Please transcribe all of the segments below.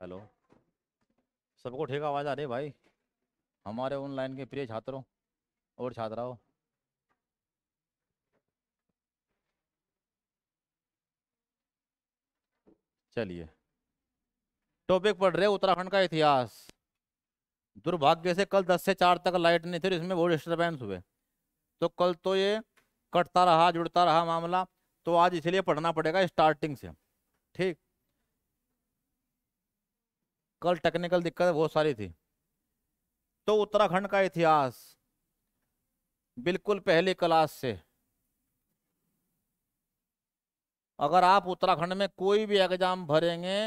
Hello. सबको ठीक आवाज़ आ रही है भाई? हमारे ऑनलाइन के प्रिय छात्रों और छात्राओं, चलिए टॉपिक पढ़ रहे हैं उत्तराखंड का इतिहास। दुर्भाग्य से कल 10 से 4 तक लाइट नहीं थी और इसमें बहुत डिस्टरबेंस हुए। तो कल तो ये कटता रहा जुड़ता रहा मामला। तो आज इसलिए पढ़ना पड़ेगा स्टार्टिंग से। ठीक। कल टेक्निकल दिक्कत बहुत सारी थी। तो उत्तराखंड का इतिहास बिल्कुल पहली क्लास से। अगर आप उत्तराखंड में कोई भी एग्जाम भरेंगे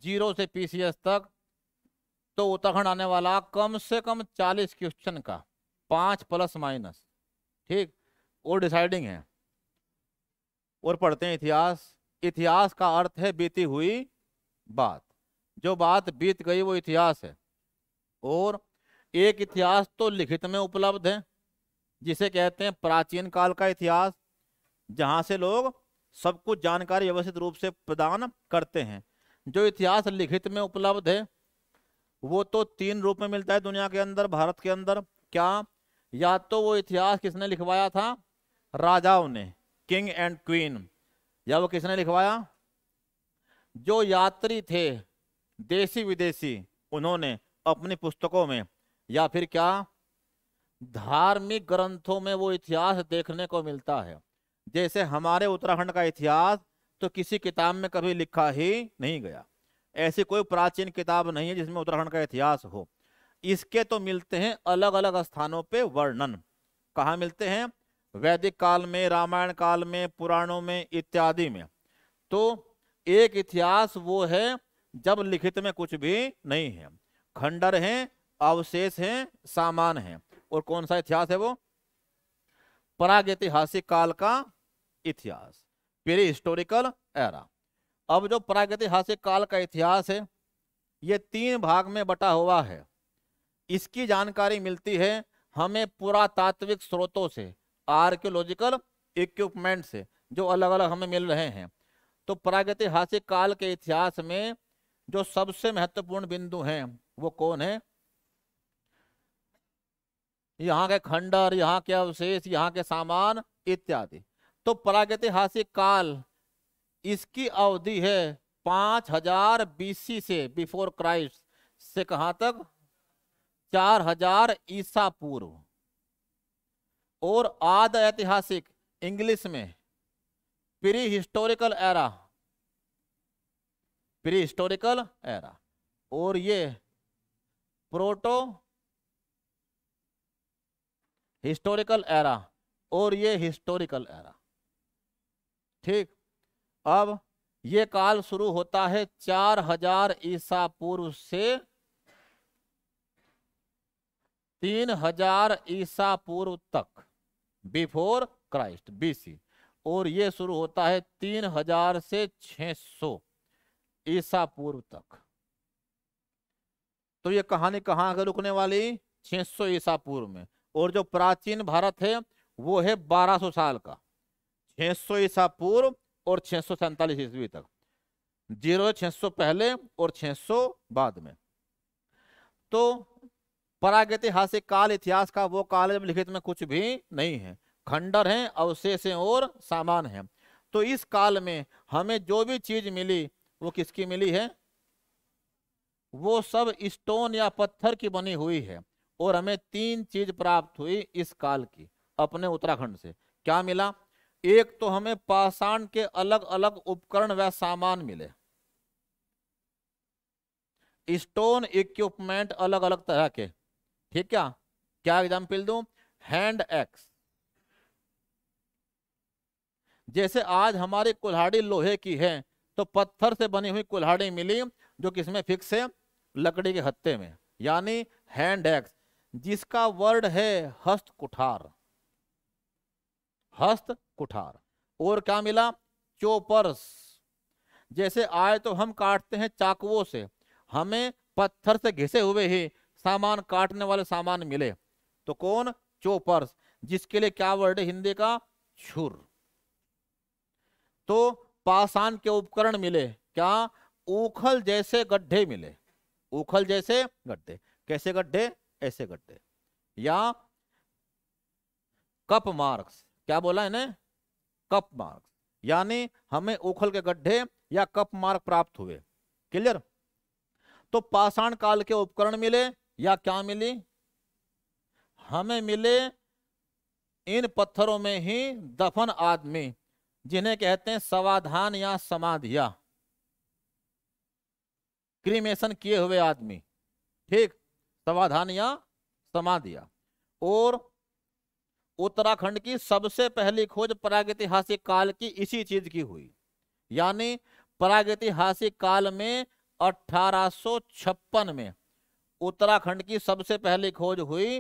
0 से पीसीएस तक, तो उत्तराखंड आने वाला कम से कम 40 क्वेश्चन का 5 प्लस माइनस। ठीक। वो डिसाइडिंग है। और पढ़ते हैं इतिहास। इतिहास का अर्थ है बीती हुई बात। जो बात बीत गई वो इतिहास है। और एक इतिहास तो लिखित में उपलब्ध है, जिसे कहते हैं प्राचीन काल का इतिहास, जहां से लोग सब कुछ जानकारी व्यवस्थित रूप से प्रदान करते हैं। जो इतिहास लिखित में उपलब्ध है वो तो 3 रूप में मिलता है दुनिया के अंदर, भारत के अंदर। क्या? या तो वो इतिहास किसने लिखवाया था? राजाओं ने, किंग एंड क्वीन। या वो किसने लिखवाया? जो यात्री थे देसी विदेशी, उन्होंने अपनी पुस्तकों में। या फिर क्या? धार्मिक ग्रंथों में वो इतिहास देखने को मिलता है। जैसे हमारे उत्तराखंड का इतिहास तो किसी किताब में कभी लिखा ही नहीं गया। ऐसी कोई प्राचीन किताब नहीं है जिसमें उत्तराखंड का इतिहास हो। इसके तो मिलते हैं अलग अलग स्थानों पे वर्णन। कहाँ मिलते हैं? वैदिक काल में, रामायण काल में, पुराणों में इत्यादि में। तो एक इतिहास वो है जब लिखित में कुछ भी नहीं है, खंडर हैं, अवशेष हैं, सामान हैं। और कौन सा इतिहास है वो? प्रागैतिहासिक काल का इतिहास, प्री हिस्टोरिकल एरा। अब जो प्रागैतिहासिक काल का इतिहास है ये 3 भाग में बटा हुआ है। इसकी जानकारी मिलती है हमें पुरातात्विक स्रोतों से, आर्कियोलॉजिकल इक्विपमेंट से, जो अलग अलग हमें मिल रहे हैं। तो प्रागैतिहासिक काल के इतिहास में जो सबसे महत्वपूर्ण बिंदु हैं वो कौन है? यहाँ के खंडर, यहाँ के अवशेष, यहाँ के सामान इत्यादि। तो प्रागैतिहासिक काल, इसकी अवधि है 5000 बीसी से, बिफोर क्राइस्ट से कहां तक? 4000 ईसा पूर्व। और आद ऐतिहासिक, इंग्लिश में pre historical era, pre historical era. और ये प्रोटो हिस्टोरिकल एरा, और ये हिस्टोरिकल एरा। ठीक। अब ये काल शुरू होता है 4000 ईसा पूर्व से 3000 ईसा पूर्व तक, बिफोर क्राइस्ट, बीसी। और ये शुरू होता है 3000 से 600 ईसा पूर्व तक। तो ये कहानी कहाँ आगे रुकने वाली? 600 ईसा पूर्व में। और जो प्राचीन भारत है वो है 1200 साल का। 600 ईसा पूर्व और 647 ईस्वी तक। 600 पहले और 600 बाद में। तो प्रागैतिहासिक काल इतिहास का वो काल है जब लिखित में कुछ भी नहीं है, खंडर हैं, अवशेष हैं और सामान है। तो इस काल में हमें जो भी चीज मिली वो किसकी मिली है? वो सब स्टोन या पत्थर की बनी हुई है। और हमें 3 चीज प्राप्त हुई इस काल की अपने उत्तराखंड से। क्या मिला? एक तो हमें पाषाण के अलग अलग उपकरण व सामान मिले, स्टोन इक्विपमेंट अलग अलग तरह के। ठीक। क्या एग्जाम्पल दूं? Hand axe. जैसे आज हमारी कुल्हाड़ी लोहे की है, तो पत्थर से बनी हुई कुल्हाड़ी मिली जो किसमें फिक्स है? लकड़ी के हत्थे में, यानी हैंड एक्स, जिसका वर्ड है हस्त कुठार, हस्त कुठार। और क्या मिला? चोपर्स। जैसे आए तो हम काटते हैं चाकुओं से, हमें पत्थर से घिसे हुए ही सामान, काटने वाले सामान मिले। तो कौन? चोपर्स। जिसके लिए क्या वर्ड है हिंदी का? छुर। तो पाषाण के उपकरण मिले। क्या? उखल जैसे गड्ढे मिले, उखल जैसे गड्ढे, कैसे गड्ढे, ऐसे गड्ढे, या कप मार्क्स, क्या बोला इन्हें, कप मार्क्स, यानी हमें उखल के गड्ढे या कप मार्क प्राप्त हुए। क्लियर। तो पाषाण काल के उपकरण मिले या क्या मिली, हमें मिले इन पत्थरों में ही दफन आदमी, जिन्हें कहते हैं समाधान या समाधिया, क्रीमेशन किए हुए आदमी, ठीक, समाधान या समाधिया। और उत्तराखंड की सबसे पहली खोज प्रागैतिहासिक काल की इसी चीज की हुई, यानी प्रागैतिहासिक काल में 1856 में उत्तराखंड की सबसे पहली खोज हुई।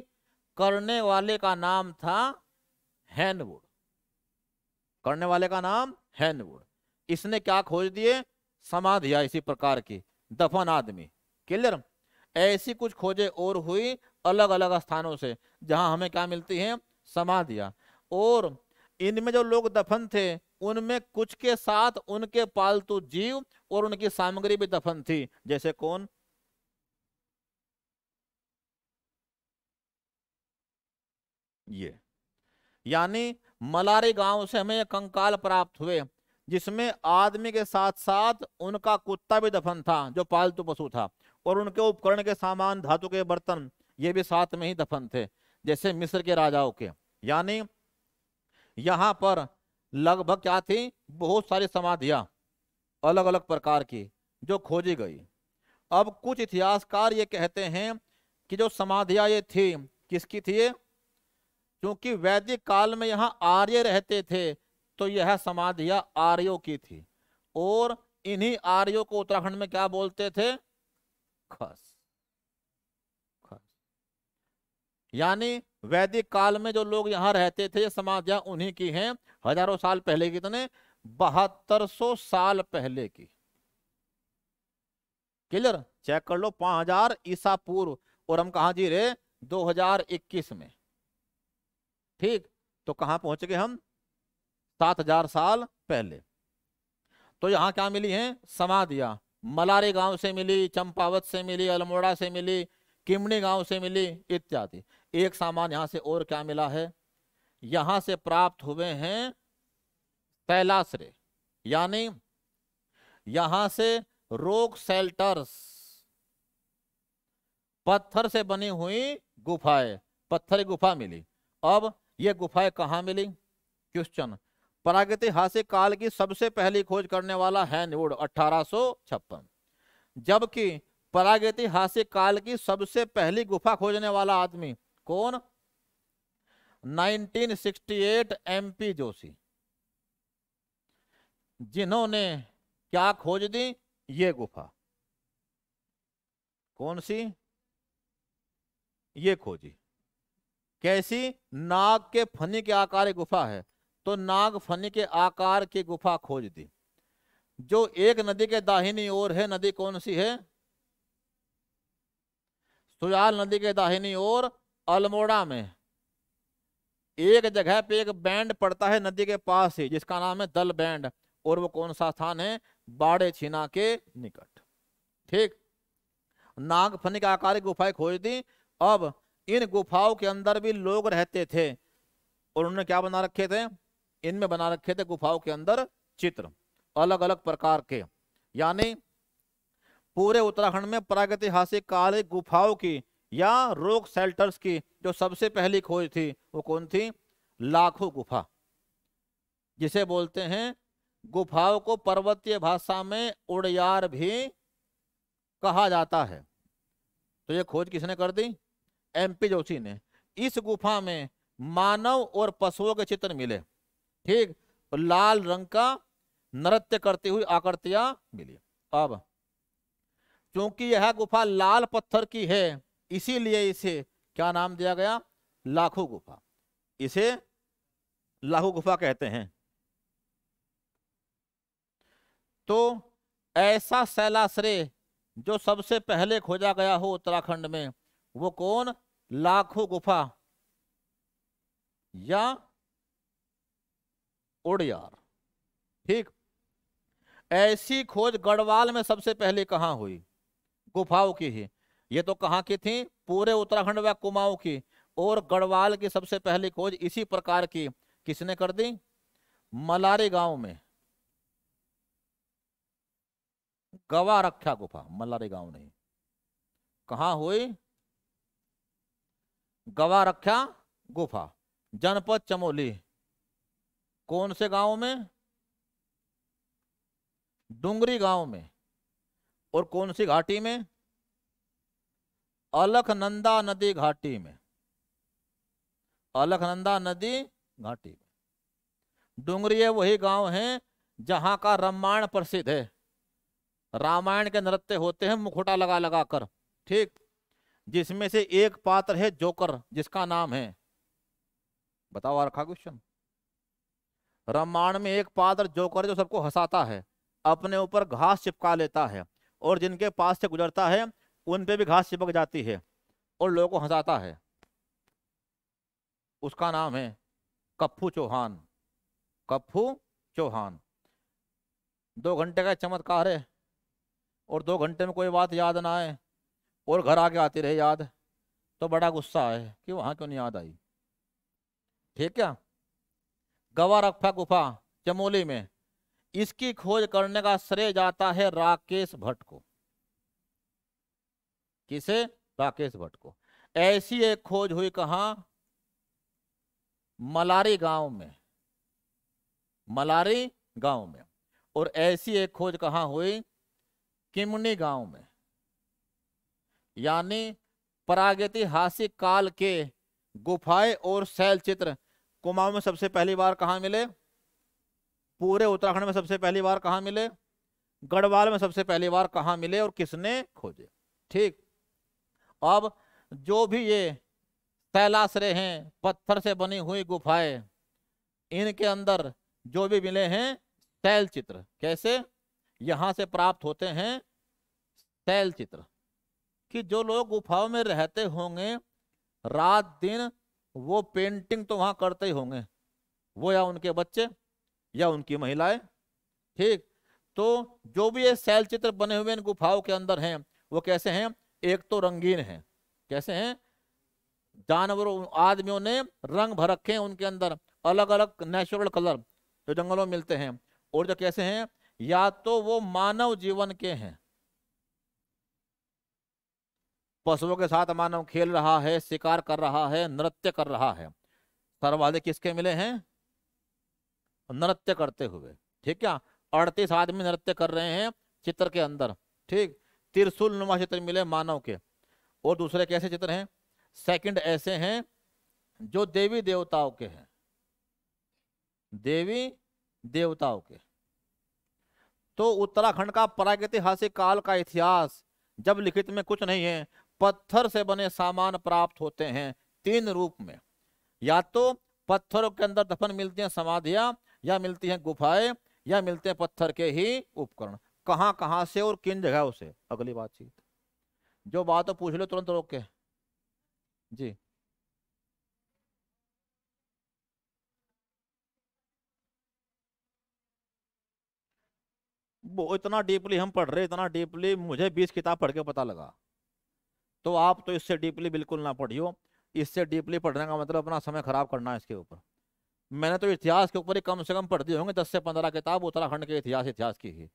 करने वाले का नाम था हैनवुड, करने वाले का नाम हैनवुड। इसने क्या खोज दिए, समाधियां इसी प्रकार की, दफन आदमी। क्लियर। ऐसी कुछ खोजें और हुई अलग अलग स्थानों से, जहां हमें क्या मिलती हैं, समाधियां। और इनमें जो लोग दफन थे उनमें कुछ के साथ उनके पालतू जीव और उनकी सामग्री भी दफन थी। जैसे कौन, ये, यानी मलारी गांव से हमें कंकाल प्राप्त हुए, जिसमें आदमी के साथ साथ उनका कुत्ता भी दफन था जो पालतू पशु था, और उनके उपकरण के सामान, धातु के बर्तन, ये भी साथ में ही दफन थे, जैसे मिस्र के राजाओं के। यानी यहां पर लगभग क्या थी, बहुत सारी समाधियां अलग अलग प्रकार की जो खोजी गई। अब कुछ इतिहासकार ये कहते हैं कि जो समाधियां ये थी, किसकी थी ये, क्योंकि वैदिक काल में यहाँ आर्य रहते थे, तो यह समाधियां आर्यों की थी। और इन्हीं आर्यों को उत्तराखंड में क्या बोलते थे, खस, खस। यानी वैदिक काल में जो लोग यहाँ रहते थे, ये समाधियां उन्हीं की हैं। हजारों साल पहले, कितने, 7200 साल पहले की। क्लियर। चेक कर लो, 5000 ईसा पूर्व, और हम कहा जी रहे, 2021 में। ठीक, तो कहां पहुंच गए हम, 7000 साल पहले। तो यहां क्या मिली हैं, समाधियां। मलारी गांव से मिली, चंपावत से मिली, अल्मोड़ा से मिली, किमनी गांव से मिली, इत्यादि। एक सामान यहां से और क्या मिला है, यहां से प्राप्त हुए हैं तैलाश्रय, यानी यहां से रॉक शेल्टर्स, पत्थर से बनी हुई गुफाएं, पत्थर की गुफा मिली। अब ये गुफाएं कहाँ मिली, क्वेश्चन। प्रागैतिहासिक काल की सबसे पहली खोज करने वाला हैनवुड 1856, जबकि प्रागैतिहासिक काल की सबसे पहली गुफा खोजने वाला आदमी कौन, 1968 एमपी जोशी, जिन्होंने क्या खोज दी, ये गुफा, कौन सी, ये खोजी। कैसी, नाग के फनी के आकार की गुफा है, तो नाग फनी के आकार की गुफा खोज दी, जो एक नदी के दाहिनी ओर है। नदी कौन सी है, सुजाल नदी के दाहिनी ओर, अल्मोड़ा में एक जगह पे एक बैंड पड़ता है नदी के पास ही, जिसका नाम है दल बैंड, और वो कौन सा स्थान है, बाड़े छीना के निकट। ठीक, नाग फनी के आकार की गुफाएं खोज दी। अब इन गुफाओं के अंदर भी लोग रहते थे, और उन्होंने क्या बना रखे थे, इनमें बना रखे थे गुफाओं के अंदर चित्र अलग अलग प्रकार के। यानी पूरे उत्तराखंड में प्रागैतिहासिक काल की गुफाओं की या रॉक शेल्टर्स की जो सबसे पहली खोज थी, वो कौन थी, लाखों गुफा, जिसे बोलते हैं, गुफाओं को पर्वतीय भाषा में उड़यार भी कहा जाता है। तो ये खोज किसने कर दी, एमपी जोशी ने। इस गुफा में मानव और पशुओं के चित्र मिले, ठीक, और लाल रंग का नृत्य करती हुई आकृतियां मिली। अब क्योंकि यह गुफा लाल पत्थर की है, इसीलिए इसे क्या नाम दिया गया, लाखों गुफा, इसे लाखों गुफा कहते हैं। तो ऐसा शैलाश्रय जो सबसे पहले खोजा गया हो उत्तराखंड में, वो कौन, लाखों गुफा या उड़यार। ठीक, ऐसी खोज गढ़वाल में सबसे पहले कहाँ हुई? गुफाओं की ही। ये तो कहाँ की थी? पूरे उत्तराखंड व कुमाऊं की। और गढ़वाल की सबसे पहली खोज इसी प्रकार की किसने कर दी? मलारी गांव में। गवा रक्षा गुफा, मलारी गांव नहीं। कहाँ हुई? गवा रक्षा गुफा, जनपद चमोली। कौन से गांव में? डुंगरी गांव में। और कौन सी घाटी में? अलकनंदा नदी घाटी में। अलकनंदा नदी घाटी में। डुंगरी वही गांव है जहां का रामायण प्रसिद्ध है। रामायण के नृत्य होते हैं मुखौटा लगा लगा कर, ठीक। जिसमें से एक पात्र है जोकर, जिसका नाम है, बताओ आ रखा क्वेश्चन। रामायण में एक पात्र जोकर जो सबको हंसाता है, अपने ऊपर घास चिपका लेता है और जिनके पास से गुजरता है उन पे भी घास चिपक जाती है और लोगों को हंसाता है। उसका नाम है कप्पू चौहान। कप्पू चौहान। 2 घंटे का चमत्कार है और 2 घंटे में कोई बात याद ना आए और घर आके आती रहे याद, तो बड़ा गुस्सा है कि वहां क्यों नहीं याद आई। ठीक है। गवा रक्षा गुफा चमोली में, इसकी खोज करने का श्रेय जाता है राकेश भट्ट को। किसे? राकेश भट्ट को। ऐसी एक खोज हुई कहां? मलारी गांव में। मलारी गांव में। और ऐसी एक खोज कहां हुई? किमनी गांव में। यानी प्रागैतिहासिक काल के गुफाएं और शैल चित्र कुमाऊं में सबसे पहली बार कहां मिले? पूरे उत्तराखंड में सबसे पहली बार कहां मिले? गढ़वाल में सबसे पहली बार कहां मिले और किसने खोजे? ठीक। अब जो भी ये शैलाश्रय हैं, पत्थर से बनी हुई गुफाएं, इनके अंदर जो भी मिले हैं शैल चित्र, कैसे यहां से प्राप्त होते हैं शैल चित्र, कि जो लोग गुफाओं में रहते होंगे रात दिन वो पेंटिंग तो वहां करते ही होंगे, वो या उनके बच्चे या उनकी महिलाएं। ठीक। तो जो भी ये शैल चित्र बने हुए इन गुफाओं के अंदर हैं वो कैसे हैं? एक तो रंगीन हैं। कैसे हैं? जानवरों आदमियों ने रंग भर रखे हैं उनके अंदर, अलग अलग नेचुरल कलर जो जंगलों में मिलते हैं। और जो कैसे हैं? या तो वो मानव जीवन के हैं, पशुओं के साथ मानव खेल रहा है, शिकार कर रहा है, नृत्य कर रहा है। सर्वाधिक किसके मिले हैं? नृत्य करते हुए। ठीक है। 38 आदमी नृत्य कर रहे हैं चित्र के अंदर। ठीक। त्रिशूल नुमा चित्र मिले मानव के। और दूसरे कैसे चित्र हैं? सेकंड ऐसे हैं जो देवी देवताओं के हैं। देवी देवताओं के। तो उत्तराखंड का प्रागैतिहासिक काल का इतिहास जब लिखित में कुछ नहीं है, पत्थर से बने सामान प्राप्त होते हैं 3 रूप में। या तो पत्थरों के अंदर दफन मिलती हैं समाधियां, या मिलती हैं गुफाएं, या मिलते हैं पत्थर के ही उपकरण। कहां कहां से और किन जगहों से, अगली बातचीत। जो बात तो पूछ लो तुरंत रोक के। जी। वो इतना डीपली हम पढ़ रहे, इतना डीपली मुझे 20 किताब पढ़ के पता लगा। तो आप तो इससे डीपली बिल्कुल ना पढ़ियो। इससे डीपली पढ़ने का मतलब अपना समय खराब करना है इसके ऊपर। मैंने तो इतिहास के ऊपर ही कम से कम पढ़ दिए होंगे 10 से 15 किताब उत्तराखंड के इतिहास की ही।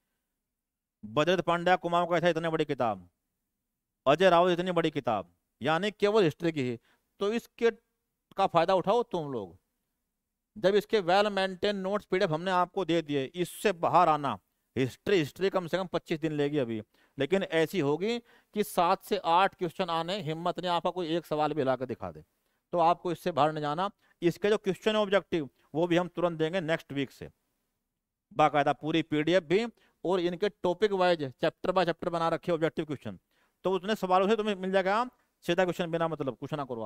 बद्रित पांड्या कुमाऊं का था इतनी बड़ी किताब, अजय रावत इतनी बड़ी किताब, यानी केवल हिस्ट्री की ही। तो इसके का फायदा उठाओ तुम लोग। जब इसके वेल मेंटेन नोट्स पीडीएफ हमने आपको दे दिए, इससे बाहर आना हिस्ट्री कम से कम 25 दिन लेगी अभी। लेकिन ऐसी होगी कि 7 से 8 क्वेश्चन आने, हिम्मत नहीं आपका कोई एक सवाल भी ला कर दिखा दे। तो आपको इससे बाहर नहीं जाना। इसके जो क्वेश्चन ऑब्जेक्टिव वो भी हम तुरंत देंगे नेक्स्ट वीक से, बाकायदा पूरी पीडीएफ भी, और इनके topic wise chapter by chapter बना रखे ऑब्जेक्टिव क्वेश्चन। तो उतने सवालों से तुम्हें मिल जाएगा सीधा क्वेश्चन, बिना मतलब कुछ ना करो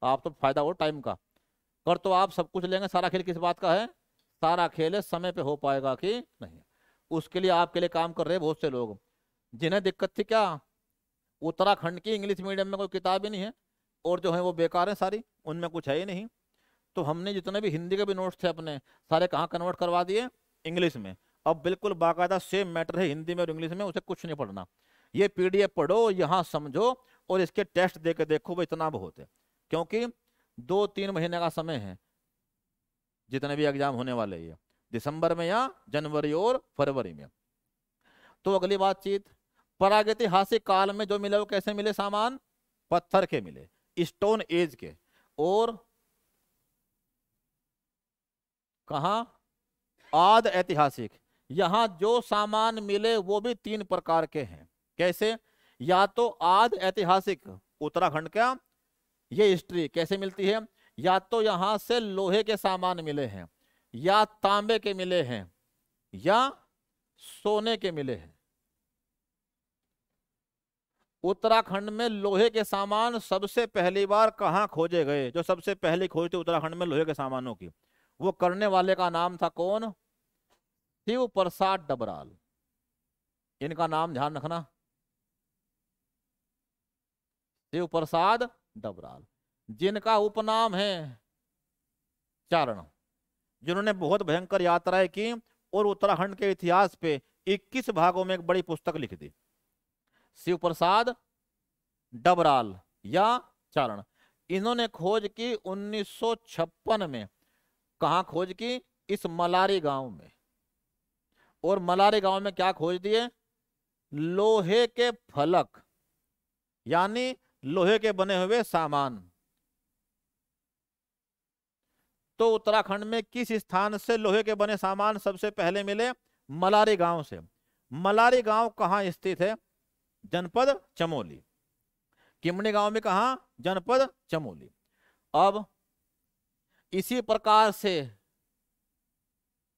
आप तो फायदा हो टाइम का। कर तो आप सब कुछ लेंगे, सारा खेल किस बात का है? सारा खेल है समय पे हो पाएगा कि नहीं। उसके लिए आपके लिए काम कर रहे हैं बहुत से लोग। जिन्हें दिक्कत थी क्या, उत्तराखंड की इंग्लिश मीडियम में कोई किताब ही नहीं है और जो है वो बेकार है सारी, उनमें कुछ है ही नहीं। तो हमने जितने भी हिंदी के भी नोट्स थे अपने सारे कहाँ कन्वर्ट करवा दिए? इंग्लिश में। अब बिल्कुल बाकायदा सेम मैटर है हिंदी में और इंग्लिश में, उसे कुछ नहीं पढ़ना। ये पीडीएफ पढ़ो, यहाँ समझो और इसके टेस्ट दे के देखो, भाई इतना बहुत है। क्योंकि 2-3 महीने का समय है जितने भी एग्जाम होने वाले हैं, दिसंबर में या जनवरी और फरवरी में। तो अगली बातचीत, प्रागैतिहासिक काल में जो मिले वो कैसे मिले सामान? पत्थर के मिले, स्टोन एज के। और कहा? आद ऐतिहासिक। यहां जो सामान मिले वो भी 3 प्रकार के हैं। कैसे? या तो आद ऐतिहासिक उत्तराखंड का, ये हिस्ट्री कैसे मिलती है, या तो यहां से लोहे के सामान मिले हैं, या तांबे के मिले हैं, या सोने के मिले हैं। उत्तराखंड में लोहे के सामान सबसे पहली बार कहां खोजे गए? जो सबसे पहली खोज थी उत्तराखंड में लोहे के सामानों की, वो करने वाले का नाम था कौन? शिव प्रसाद डबराल। इनका नाम ध्यान रखना, शिव प्रसाद डबराल, जिनका उपनाम है चारण, जिन्होंने बहुत भयंकर यात्राएं की और उत्तराखंड के इतिहास पे 21 भागों में एक बड़ी पुस्तक लिख दी। शिव प्रसाद डबराल या चारण, इन्होंने खोज की 1956 में। कहां खोज की? इस मलारी गांव में। और मलारी गांव में क्या खोज दिए? लोहे के फलक, यानी लोहे के बने हुए सामान। तो उत्तराखंड में किस स्थान से लोहे के बने सामान सबसे पहले मिले? मलारी गांव से। मलारी गांव कहां स्थित है? जनपद चमोली। किमनी गांव में कहा? जनपद चमोली। अब इसी प्रकार से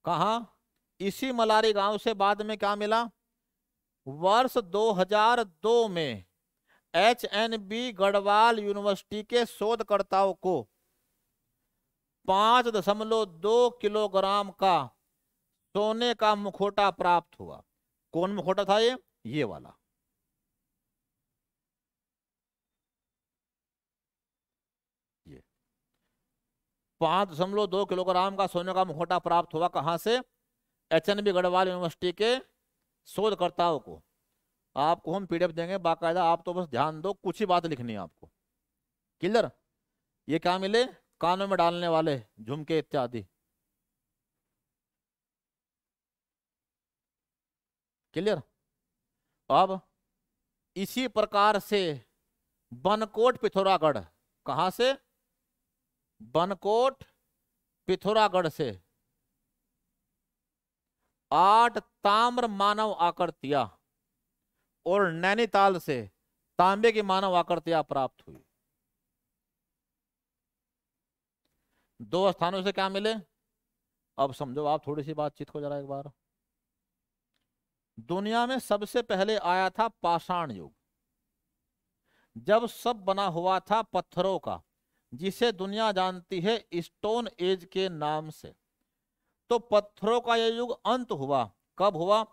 कहा? इसी मलारी गांव से बाद में क्या मिला? वर्ष 2002 में HNB गढ़वाल यूनिवर्सिटी के शोधकर्ताओं को 5.2 किलोग्राम का सोने का मुखौटा प्राप्त हुआ। कौन मुखौटा था ये वाला। ये 5.2 किलोग्राम का सोने का मुखौटा प्राप्त हुआ। कहां से? HNB गढ़वाल यूनिवर्सिटी के शोधकर्ताओं को। आपको हम पीडीएफ देंगे बाकायदा, आप तो बस ध्यान दो, कुछ ही बात लिखनी है आपको। क्लियर? ये क्या मिले? कानों में डालने वाले झुमके इत्यादि। क्लियर? अब इसी प्रकार से बनकोट पिथौरागढ़, कहां से? बनकोट पिथौरागढ़ से 8 ताम्र मानव आकृतियां और नैनीताल से तांबे की मानव आकृतियां प्राप्त हुई। 2 स्थानों से क्या मिले? अब समझो आप, थोड़ी सी बातचीत को जरा एक बार। दुनिया में सबसे पहले आया था पाषाण युग, जब सब बना हुआ था पत्थरों का, जिसे दुनिया जानती है स्टोन एज के नाम से। तो पत्थरों का यह युग अंत हुआ। कब हुआ?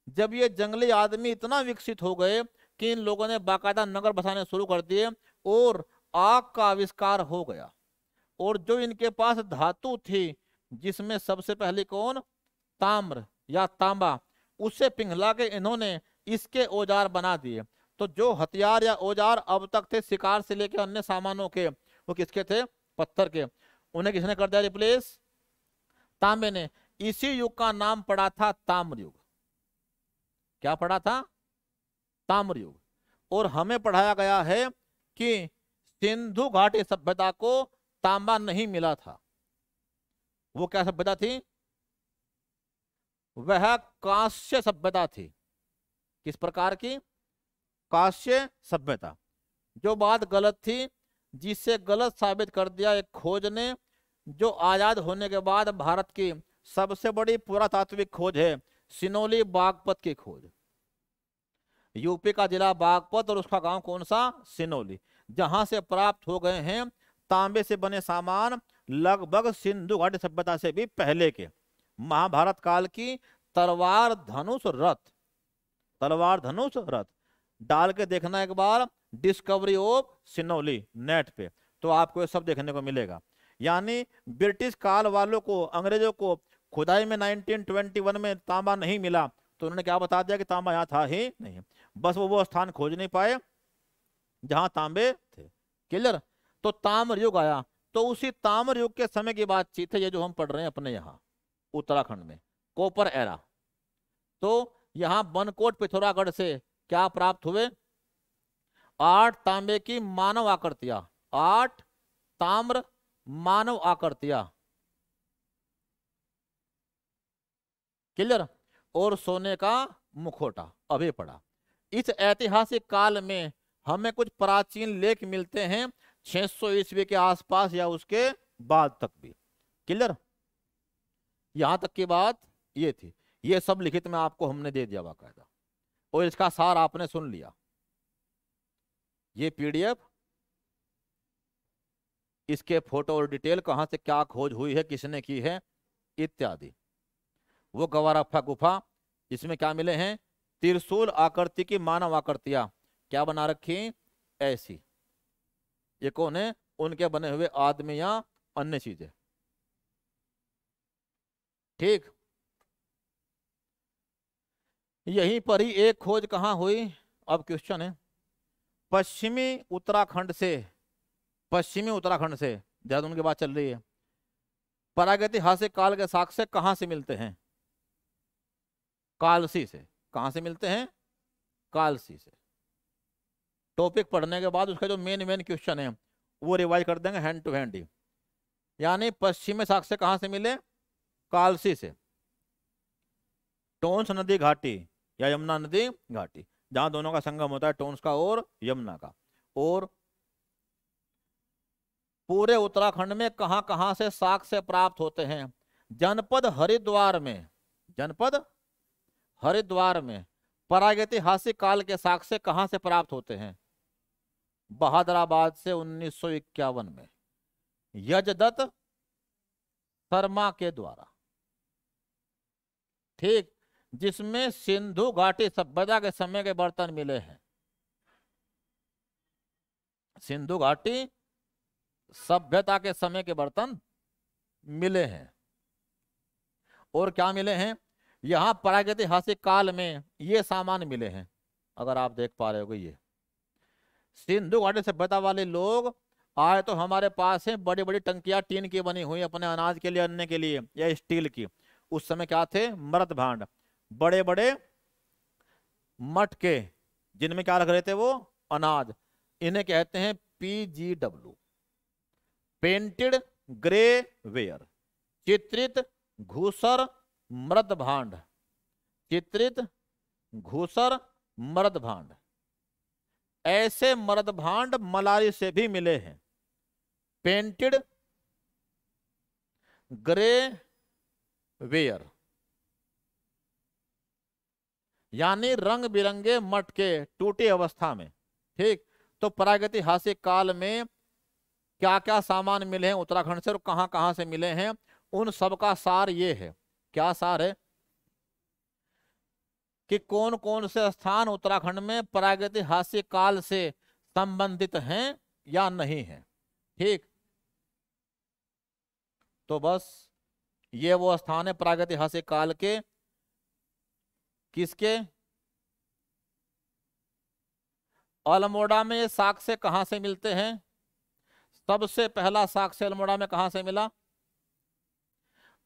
जब ये जंगली आदमी इतना विकसित हो गए कि इन लोगों ने बाकायदा नगर बसाने शुरू कर दिए और आग का आविष्कार हो गया। और जो इनके पास धातु थी, जिसमें सबसे पहले कौन? ताम्र या तांबा, उससे पिघला के इन्होंने इसके औजार बना दिए। तो जो हथियार या औजार अब तक थे शिकार से लेकर अन्य सामानों के, वो किसके थे? पत्थर के। उन्हें किसने कर दिया रिप्लेस? तांबे ने। इसी युग का नाम पड़ा था ताम्र युग। क्या पड़ा था? ताम्र युग। और हमें पढ़ाया गया है कि सिंधु घाटी सभ्यता को तांबा नहीं मिला था। वो क्या सभ्यता थी? वह कांस्य सभ्यता थी। किस प्रकार की? कांस्य सभ्यता। जो बात गलत थी, जिसे गलत साबित कर दिया एक खोज ने, जो आजाद होने के बाद भारत की सबसे बड़ी पुरातात्विक खोज है, सिनोली बागपत की खोज। यूपी का जिला बागपत और उसका गांव कौन सा? सिनोली। जहां से प्राप्त हो गए हैं तांबे से बने सामान, लगभग सिंधु घाटी सभ्यता से भी पहले के। महाभारत काल की तलवार धनुष रथ, तलवार धनुष रथ डाल के देखना एक बार, डिस्कवरी ऑफ सिनोली नेट पे, तो आपको ये सब देखने को मिलेगा। यानी ब्रिटिश काल वालों को, अंग्रेजों को खुदाई में 1921 में तांबा नहीं मिला तो उन्होंने क्या बता दिया कि तांबा यहाँ था ही नहीं, बस वो स्थान खोज नहीं पाए जहां तांबे थे। क्लियर। तो ताम्र युग आया, तो उसी ताम्र युग के समय की बातचीत है ये जो हम पढ़ रहे हैं अपने यहाँ उत्तराखंड में, कॉपर एरा। तो यहाँ बनकोट पिथौरागढ़ से क्या प्राप्त हुए? 8 तांबे की मानव आकृतियां, 8 ताम्र मानव आकृतियां। क्लियर। और सोने का मुखौटा अभी पड़ा। इस ऐतिहासिक काल में हमें कुछ प्राचीन लेख मिलते हैं 600 ईस्वी के आसपास या उसके बाद तक भी। क्लियर। यहां तक की बात ये थी, ये सब लिखित में आपको हमने दे दिया बाकायदा, और इसका सार आपने सुन लिया। ये पीडीएफ, इसके फोटो और डिटेल, कहां से क्या खोज हुई है, किसने की है इत्यादि। वो गवारफा गुफा, इसमें क्या मिले हैं? त्रिशूल आकृति की मानव आकृतियां क्या बना रखी ऐसी। ये कौन है? उनके बने हुए आदमी या अन्य चीजें। ठीक। यहीं पर ही एक खोज कहां हुई? अब क्वेश्चन है, पश्चिमी उत्तराखंड से, पश्चिमी उत्तराखंड से देहरादून की बात चल रही है, प्रागैतिहासिक काल के साक्ष्य कहां से मिलते हैं? कालसी से। कहां से मिलते हैं? कालसी से। टॉपिक पढ़ने के बाद उसका जो मेन क्वेश्चन है वो रिवाइज कर देंगे हैंड टू हैंड ही। यानी पश्चिमी साक्ष्य कहां से मिले? कालसी से। टोंस नदी घाटी या यमुना नदी घाटी, जहां दोनों का संगम होता है, टोंस का और यमुना का। और पूरे उत्तराखंड में कहां कहां से साक्ष्य प्राप्त होते हैं? जनपद हरिद्वार में, जनपद हरिद्वार में प्रागैतिहासिक काल के साक्ष्य कहां से प्राप्त होते हैं? बहादुराबाद से 1951 में यजदत्त शर्मा के द्वारा। ठीक। जिसमें सिंधु घाटी सभ्यता के समय के बर्तन मिले हैं। सिंधु घाटी सभ्यता के समय के बर्तन मिले हैं। और क्या मिले हैं? यहां प्रागैतिहासिक काल में ये सामान मिले हैं, अगर आप देख पा रहे हो। ये सिंधु घाटी सभ्यता वाले लोग आए तो हमारे पास है बड़ी बड़ी टंकियां टीन की बनी हुई, अपने अनाज के लिए, अन्न के लिए, या स्टील की। उस समय क्या थे? मृत भांड, बड़े बड़े मटके जिनमें क्या रख रहे थे? वो अनाज। इन्हें कहते हैं PGW, पेंटेड ग्रे वेयर, चित्रित घूसर मृत भांड, चित्रित घूसर मृत भांड। ऐसे मृत भांड मलारी से भी मिले हैं। पेंटेड ग्रे वेयर यानी रंग बिरंगे मटके टूटी अवस्था में। ठीक। तो प्रागैतिहासिक काल में क्या क्या सामान मिले हैं उत्तराखंड से और कहां कहां से मिले हैं, उन सब का सार ये है। क्या सार है? कि कौन कौन से स्थान उत्तराखंड में प्रागैतिहासिक काल से संबंधित हैं या नहीं हैं। ठीक। तो बस ये वो स्थान है प्रागैतिहासिक काल के, किसके? अल्मोड़ा में ये साक्ष्य कहां से मिलते हैं? सबसे पहला साक्ष्य अल्मोड़ा में कहां से मिला?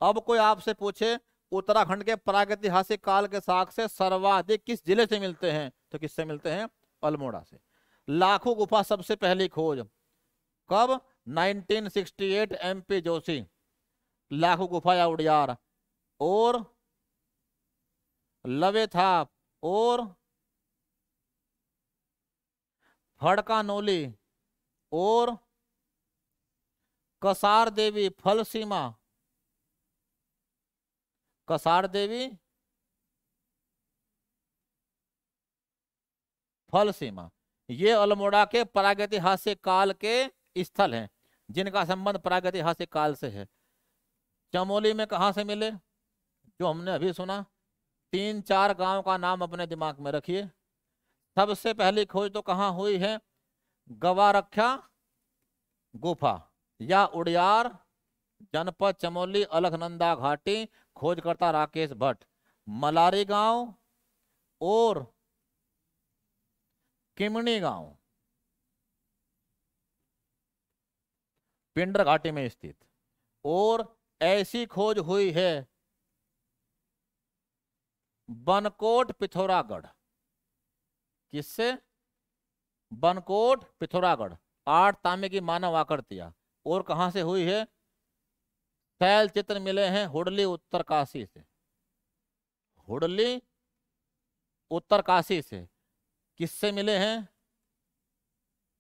अब कोई आपसे पूछे उत्तराखंड के प्रागैतिहासिक काल के साक्ष्य सर्वाधिक किस जिले से मिलते हैं, तो किससे मिलते हैं? अल्मोड़ा से। लाखों गुफा सबसे पहली खोज कब? 1968 MP जोशी, लाखों गुफा या उड़ियार। और लवे था, और फड़का नोली, और कसार देवी फल सीमा, कसार देवी फल सीमा। ये अल्मोड़ा के प्रागैतिहासिक काल के स्थल हैं जिनका संबंध प्रागैतिहासिक काल से है। चमोली में कहां से मिले? जो हमने अभी सुना। 3-4 गांव का नाम अपने दिमाग में रखिए। सबसे पहली खोज तो कहां हुई है? गवारक्षा गुफा या उड़ियार, जनपद चमोली, अलकनंदा घाटी, खोजकर्ता राकेश भट्ट, मलारी गांव और किमनी गांव पिंडर घाटी में स्थित। और ऐसी खोज हुई है बनकोट पिथौरागढ़। किससे? बनकोट पिथौरागढ़। 8 तांबे की मानव आकृतियां। और कहां से हुई है? शैल चित्र मिले हैं हुडली उत्तरकाशी से। हुडली उत्तरकाशी से। किससे मिले हैं?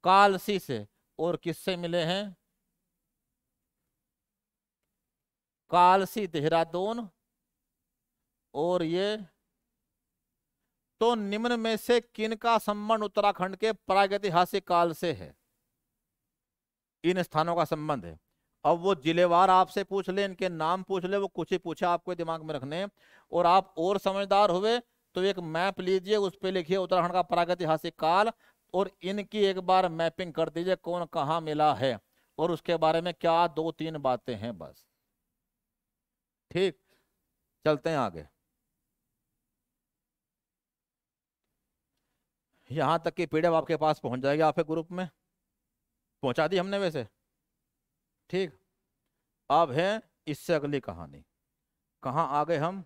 कालसी से। और किससे मिले हैं? कालसी देहरादून। और ये तो निम्न में से किनका संबंध उत्तराखंड के प्रागैतिहासिक काल से है? इन स्थानों का संबंध है। अब वो जिलेवार आपसे पूछ ले, इनके नाम पूछ ले, वो कुछ ही पूछे, आपको दिमाग में रखने। और आप और समझदार हुए तो एक मैप लीजिए, उस पर लिखिए उत्तराखंड का प्रागैतिहासिक काल और इनकी एक बार मैपिंग कर दीजिए कौन कहाँ मिला है और उसके बारे में क्या 2-3 बातें हैं बस। ठीक, चलते हैं आगे। यहां तक की पीडीएफ आपके पास पहुंच जाएगी, आपके ग्रुप में पहुंचा दी हमने वैसे। ठीक, अब है इससे अगली कहानी। कहां आ गए हम?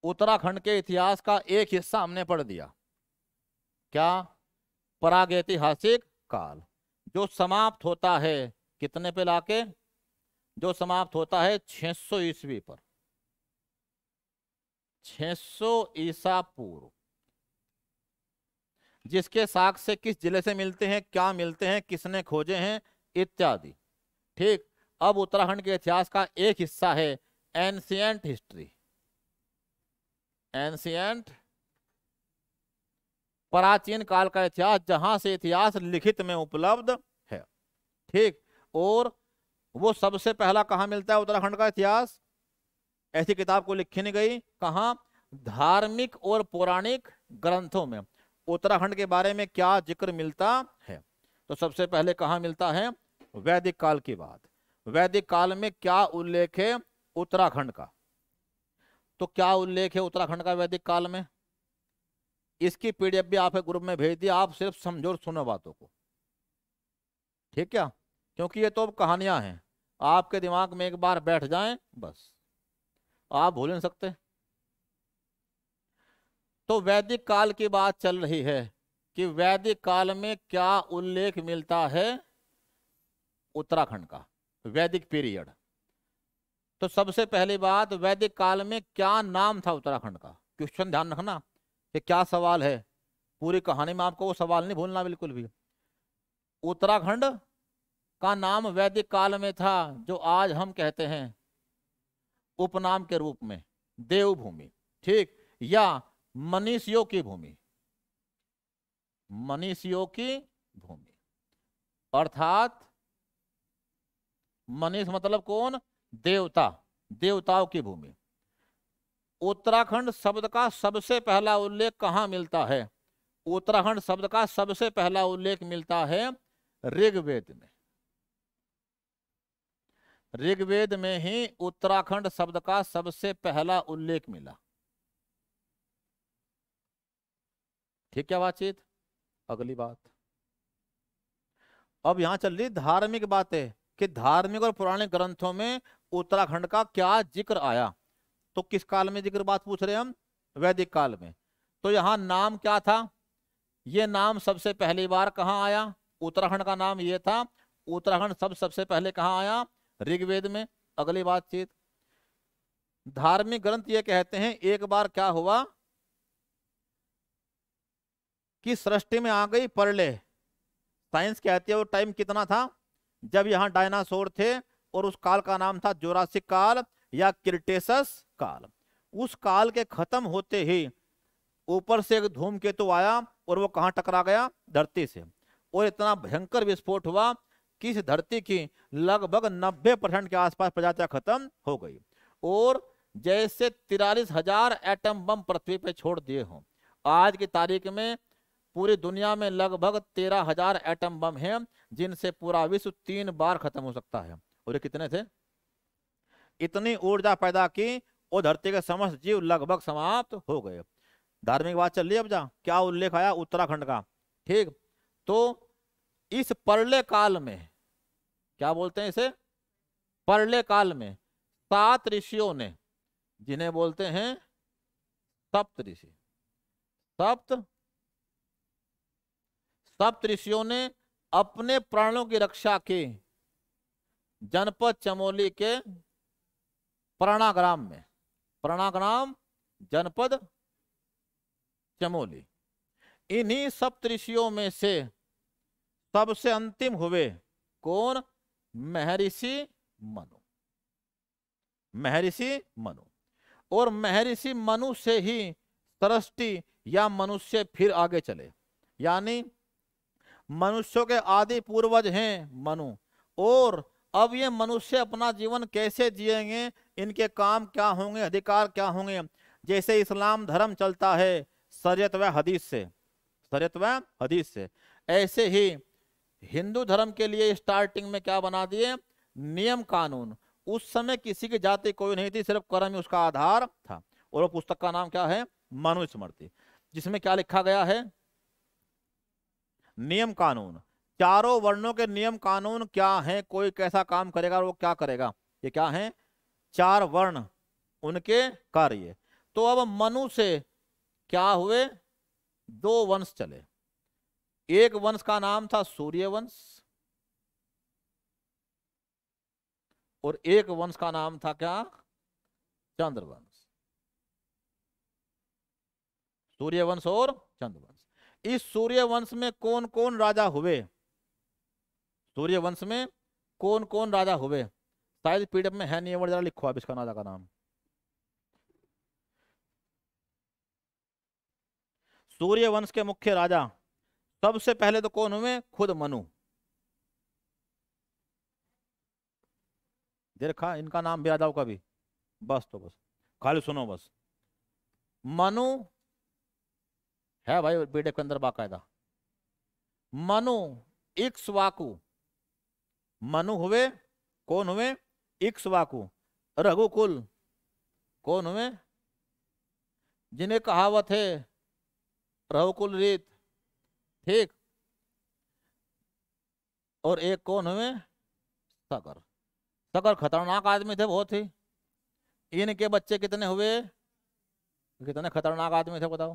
उत्तराखंड के इतिहास का एक हिस्सा हमने पढ़ दिया। क्या? प्रागैतिहासिक काल, जो समाप्त होता है कितने पे लाके? जो समाप्त होता है 600 ईस्वी पर। 600 ईसा पूर्व। जिसके साक्ष्य किस जिले से मिलते हैं, क्या मिलते हैं, किसने खोजे हैं, इत्यादि। ठीक, अब उत्तराखंड के इतिहास का एक हिस्सा है एंशिएंट हिस्ट्री। एंशिएंट, प्राचीन काल का इतिहास, जहां से इतिहास लिखित में उपलब्ध है। ठीक, और वो सबसे पहला कहां मिलता है उत्तराखंड का इतिहास? ऐसी किताब को लिखी नहीं गई। कहां? धार्मिक और पौराणिक ग्रंथों में उत्तराखंड के बारे में क्या जिक्र मिलता है। तो सबसे पहले कहां मिलता है? वैदिक काल की बात। वैदिक काल में क्या उल्लेख है उत्तराखंड का? तो क्या उल्लेख है उत्तराखंड का वैदिक काल में? इसकी पीडीएफ भी आपके ग्रुप में भेज दिया, आप सिर्फ समझो और सुनो बातों को। ठीक क्या? क्योंकि ये तो कहानियां हैं, आपके दिमाग में एक बार बैठ जाएं बस, आप भूल नहीं सकते। तो वैदिक काल की बात चल रही है कि वैदिक काल में क्या उल्लेख मिलता है उत्तराखंड का, वैदिक पीरियड। तो सबसे पहली बात, वैदिक काल में क्या नाम था उत्तराखंड का? क्वेश्चन ध्यान रखना कि क्या सवाल है, पूरी कहानी में आपको वो सवाल नहीं भूलना बिल्कुल भी। उत्तराखंड का नाम वैदिक काल में था जो आज हम कहते हैं उपनाम के रूप में देवभूमि। ठीक, या मनीषियों की भूमि। मनीषियों की भूमि अर्थात मनीष मतलब कौन? देवता, देवताओं की भूमि। उत्तराखंड शब्द का सबसे पहला उल्लेख कहां मिलता है? उत्तराखंड शब्द का सबसे पहला उल्लेख मिलता है ऋग्वेद में। ऋग्वेद में ही उत्तराखंड शब्द का सबसे पहला उल्लेख मिला। ठीक है बातचीत? अगली बात, अब यहां चल रही धार्मिक बातें कि धार्मिक और पौराणिक ग्रंथों में उत्तराखंड का क्या जिक्र आया। तो किस काल में जिक्र बात पूछ रहे हैं हम? वैदिक काल में। तो यहां नाम क्या था? ये नाम सबसे पहली बार कहां आया? उत्तराखंड का नाम ये था। उत्तराखंड सबसे पहले कहां आया? ऋग्वेद में। अगली बातचीत, धार्मिक ग्रंथ ये कहते हैं एक बार क्या हुआ कि सृष्टि में आ गई प्रलय। साइंस कहती है वो टाइम कितना था जब यहाँ डायनासोर थे, और उस काल का नाम था जोरासिक काल या क्रिटेशस काल। उस काल के खत्म होते ही ऊपर से एक धूमकेतु आया और वो कहाँ टकरा गया? धरती से। और इतना भयंकर विस्फोट हुआ कि इस धरती की लगभग 90% के आसपास प्रजातियां खत्म हो गई। और जैसे 43,000 एटम बम पृथ्वी पे छोड़ दिए हों। आज की तारीख में पूरी दुनिया में लगभग 13,000 एटम बम हैं, जिनसे पूरा विश्व 3 बार खत्म हो सकता है। और ये कितने थे? इतनी ऊर्जा पैदा की और धरती के समस्त जीव लगभग समाप्त हो गए। धार्मिक बात चल रही है। अब जा क्या उल्लेख आया उत्तराखंड का। ठीक, तो इस प्रलय काल में, क्या बोलते हैं इसे, प्रलय काल में 7 ऋषियों ने, जिन्हें बोलते हैं सप्त ऋषि, सप्त ऋषियों ने अपने प्राणों की रक्षा की जनपद चमोली के प्रणाग्राम में, प्रणाग्राम जनपद चमोली। इन्हीं सप्त ऋषियों में से सबसे अंतिम हुए कौन? महर्षि मनु। महर्षि मनु। और महर्षि मनु से ही सृष्टि या मनुष्य फिर आगे चले। यानी मनुष्यों के आदि पूर्वज हैं मनु, और अब ये मनुष्य अपना जीवन कैसे जिएंगे, इनके काम क्या होंगे, अधिकार क्या होंगे। जैसे इस्लाम धर्म चलता है शरीयत व हदीस से, शरीयत व हदीस से, ऐसे ही हिंदू धर्म के लिए स्टार्टिंग में क्या बना दिए? नियम कानून। उस समय किसी की जाति कोई नहीं थी, सिर्फ कर्म ही उसका आधार था। और वो पुस्तक का नाम क्या है? मनुस्मृति, जिसमें क्या लिखा गया है? नियम कानून। चारों वर्णों के नियम कानून क्या हैं, कोई कैसा काम करेगा और वो क्या करेगा, ये क्या है? 4 वर्ण, उनके कार्य। तो अब मनु से क्या हुए? 2 वंश चले। एक वंश का नाम था सूर्य वंश, और एक वंश का नाम था क्या? चंद्रवंश। सूर्यवंश और चंद्रवंश। इस सूर्यवंश में कौन कौन राजा हुए? सूर्यवंश में कौन कौन राजा हुए? शायद पीडीएफ में है नहीं, जरा लिखो आप इसका राजा का नाम। सूर्यवंश के मुख्य राजा सबसे पहले तो कौन हुए? खुद मनु। देखा, इनका नाम भी याद आओ कभी, बस तो बस खाली सुनो बस। मनु है भाई पीडीएफ के अंदर बाकायदा। मनु, इक्ष्वाकु। मनु हुए, कौन हुए? इक्ष्वाकु। रघुकुल कौन हुए? जिन्हें कहावत है रघुकुल रीत। ठीक। और एक कौन हुए? सगर। सगर खतरनाक आदमी थे बहुत ही। इनके बच्चे कितने हुए? कितने खतरनाक आदमी थे बताओ,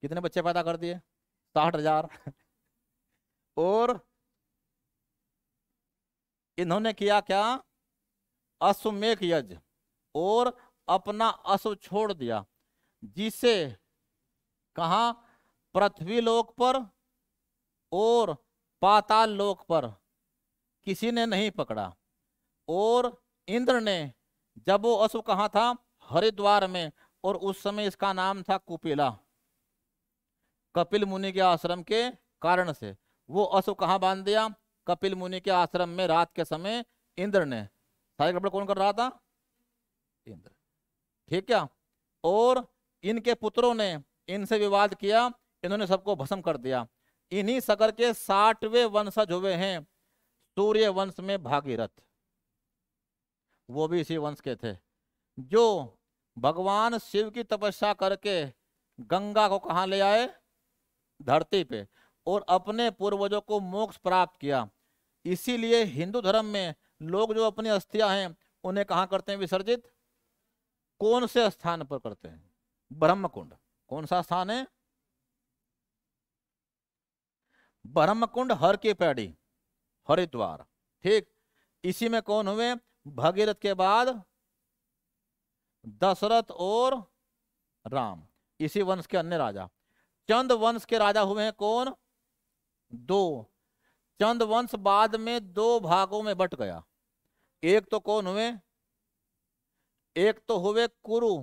कितने बच्चे पैदा कर दिए? 60,000। और इन्होंने किया क्या? अश्वमेध यज्ञ, और अपना अश्व छोड़ दिया, जिसे कहा? पृथ्वी लोक पर और पाताल लोक पर किसी ने नहीं पकड़ा। और इंद्र ने, जब वो अश्व कहाँ था? हरिद्वार में, और उस समय इसका नाम था कुपिला, कपिल मुनि के आश्रम के कारण से। वो अश्व कहाँ बांध दिया? कपिल मुनि के आश्रम में। रात के समय इंद्र ने, सारे कपड़े कौन कर रहा था? इंद्र। ठीक क्या? और इनके पुत्रों ने इनसे विवाद किया, इन्होंने सबको भस्म कर दिया। इन्हीं सगर के 60वें वंशज हुए हैं सूर्य वंश में भागीरथ। वो भी इसी वंश के थे, जो भगवान शिव की तपस्या करके गंगा को कहाँ ले आए? धरती पे, और अपने पूर्वजों को मोक्ष प्राप्त किया। इसीलिए हिंदू धर्म में लोग जो अपनी अस्थियां हैं उन्हें कहाँ करते हैं विसर्जित? कौन से स्थान पर करते हैं? ब्रह्मकुंड। कौन सा स्थान है? ब्रह्मकुंड, हर की पैड़ी, हरिद्वार। ठीक। इसी में कौन हुए? भगीरथ के बाद दशरथ और राम, इसी वंश के अन्य राजा। चंद वंश के राजा हुए हैं कौन? 2। चंद वंश बाद में 2 भागों में बट गया। एक तो कौन हुए? एक तो हुए कुरु,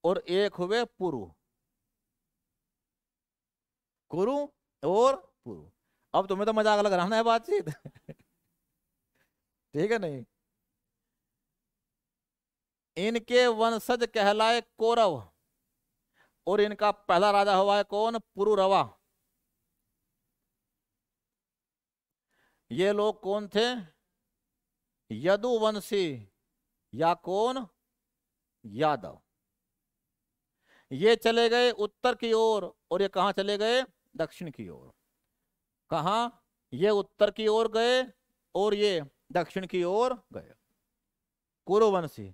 और एक हुए पुरु। कुरु और पुरु। अब तुम्हें तो मजाक लग रहा है बातचीत। ठीक है नहीं? इनके वंशज कहलाए कौरव, और इनका पहला राजा हुआ है कौन? पुरुरवा। ये लोग कौन थे? यदुवंशी या कौन? यादव। ये चले गए उत्तर की ओर और ये कहां चले गए? दक्षिण की ओर। कहां? ये उत्तर की ओर गए और ये दक्षिण की ओर गए, कुरुवंशी।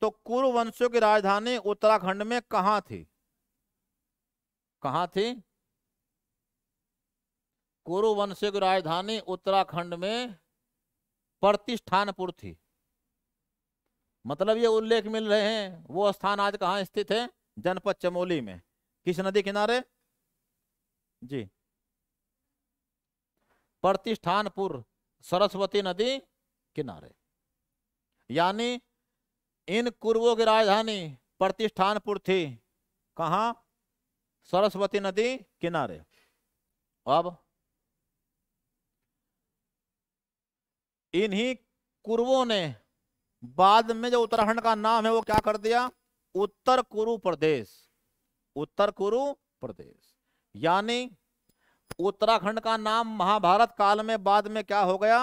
तो कुरुवंशियों की राजधानी उत्तराखंड में कहां थी? कहां थी? कुरुवंशियों की राजधानी उत्तराखंड में प्रतिष्ठानपुर थी। मतलब ये उल्लेख मिल रहे हैं वो स्थान आज कहां स्थित है? जनपद चमोली में। किस नदी किनारे? जी, प्रतिष्ठानपुर, सरस्वती नदी किनारे। यानी इन कुरुओं की राजधानी प्रतिष्ठानपुर थी। कहां? सरस्वती नदी किनारे। अब इन्हीं कुरुओं ने बाद में जो उत्तराखंड का नाम है वो क्या कर दिया? उत्तर कुरु प्रदेश। उत्तर कुरु प्रदेश। यानी उत्तराखंड का नाम महाभारत काल में बाद में क्या हो गया?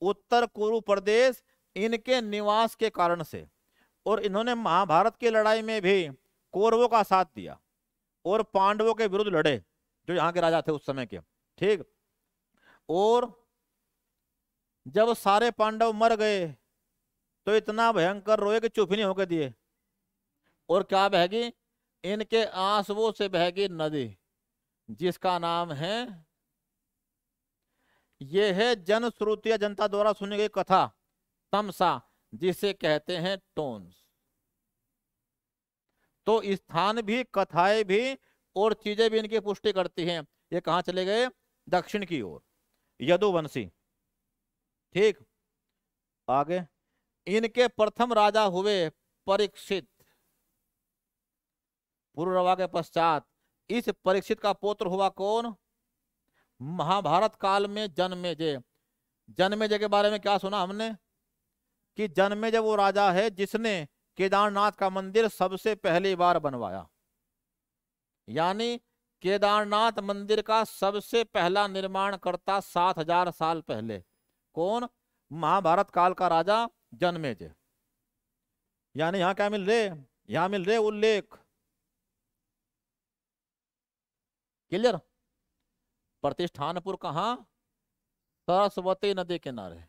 उत्तर कुरु प्रदेश, इनके निवास के कारण से। और इन्होंने महाभारत की लड़ाई में भी कौरवों का साथ दिया और पांडवों के विरुद्ध लड़े, जो यहाँ के राजा थे उस समय के। ठीक। और जब सारे पांडव मर गए तो इतना भयंकर रोए कि चुप ही नहीं होके दिए। और क्या बहगी? इनके आंसुओं से बहगी नदी, जिसका नाम है, ये है जनश्रुति या जनता द्वारा सुनी गई कथा, तमसा, जिसे कहते हैं टोन्स। तो स्थान भी, कथाएं भी और चीजें भी इनकी पुष्टि करती हैं। ये कहां चले गए? दक्षिण की ओर, यदुवंशी। ठीक। आगे इनके प्रथम राजा हुए परीक्षित। पुरुरवा के पश्चात इस परीक्षित का पुत्र हुआ कौन? महाभारत काल में जन्मेजय। जन्मेजय के बारे में क्या सुना हमने? कि जन्मेजय वो राजा है जिसने केदारनाथ का मंदिर सबसे पहली बार बनवाया। यानी केदारनाथ मंदिर का सबसे पहला निर्माण करता 7000 साल पहले कौन? महाभारत काल का राजा जन्मेजय। यानी यहां क्या मिल रहे? यहां मिल रहे उल्लेख। क्लियर? प्रतिष्ठानपुर कहां? सरस्वती नदी किनारे।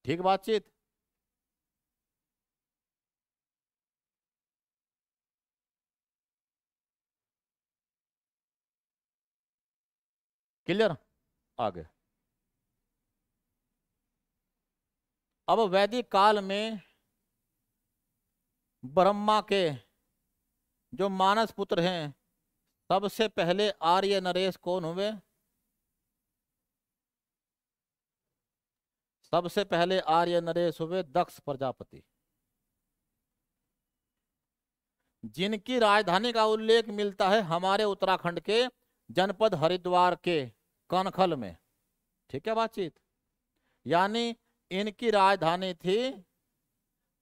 ठीक बातचीत। क्लियर? आगे अब वैदिक काल में ब्रह्मा के जो मानस पुत्र हैं, सबसे पहले आर्य नरेश कौन हुए? सबसे पहले आर्य नरेश हुए दक्ष प्रजापति, जिनकी राजधानी का उल्लेख मिलता है हमारे उत्तराखंड के जनपद हरिद्वार के कनखल में। ठीक है बातचीत। यानी इनकी राजधानी थी।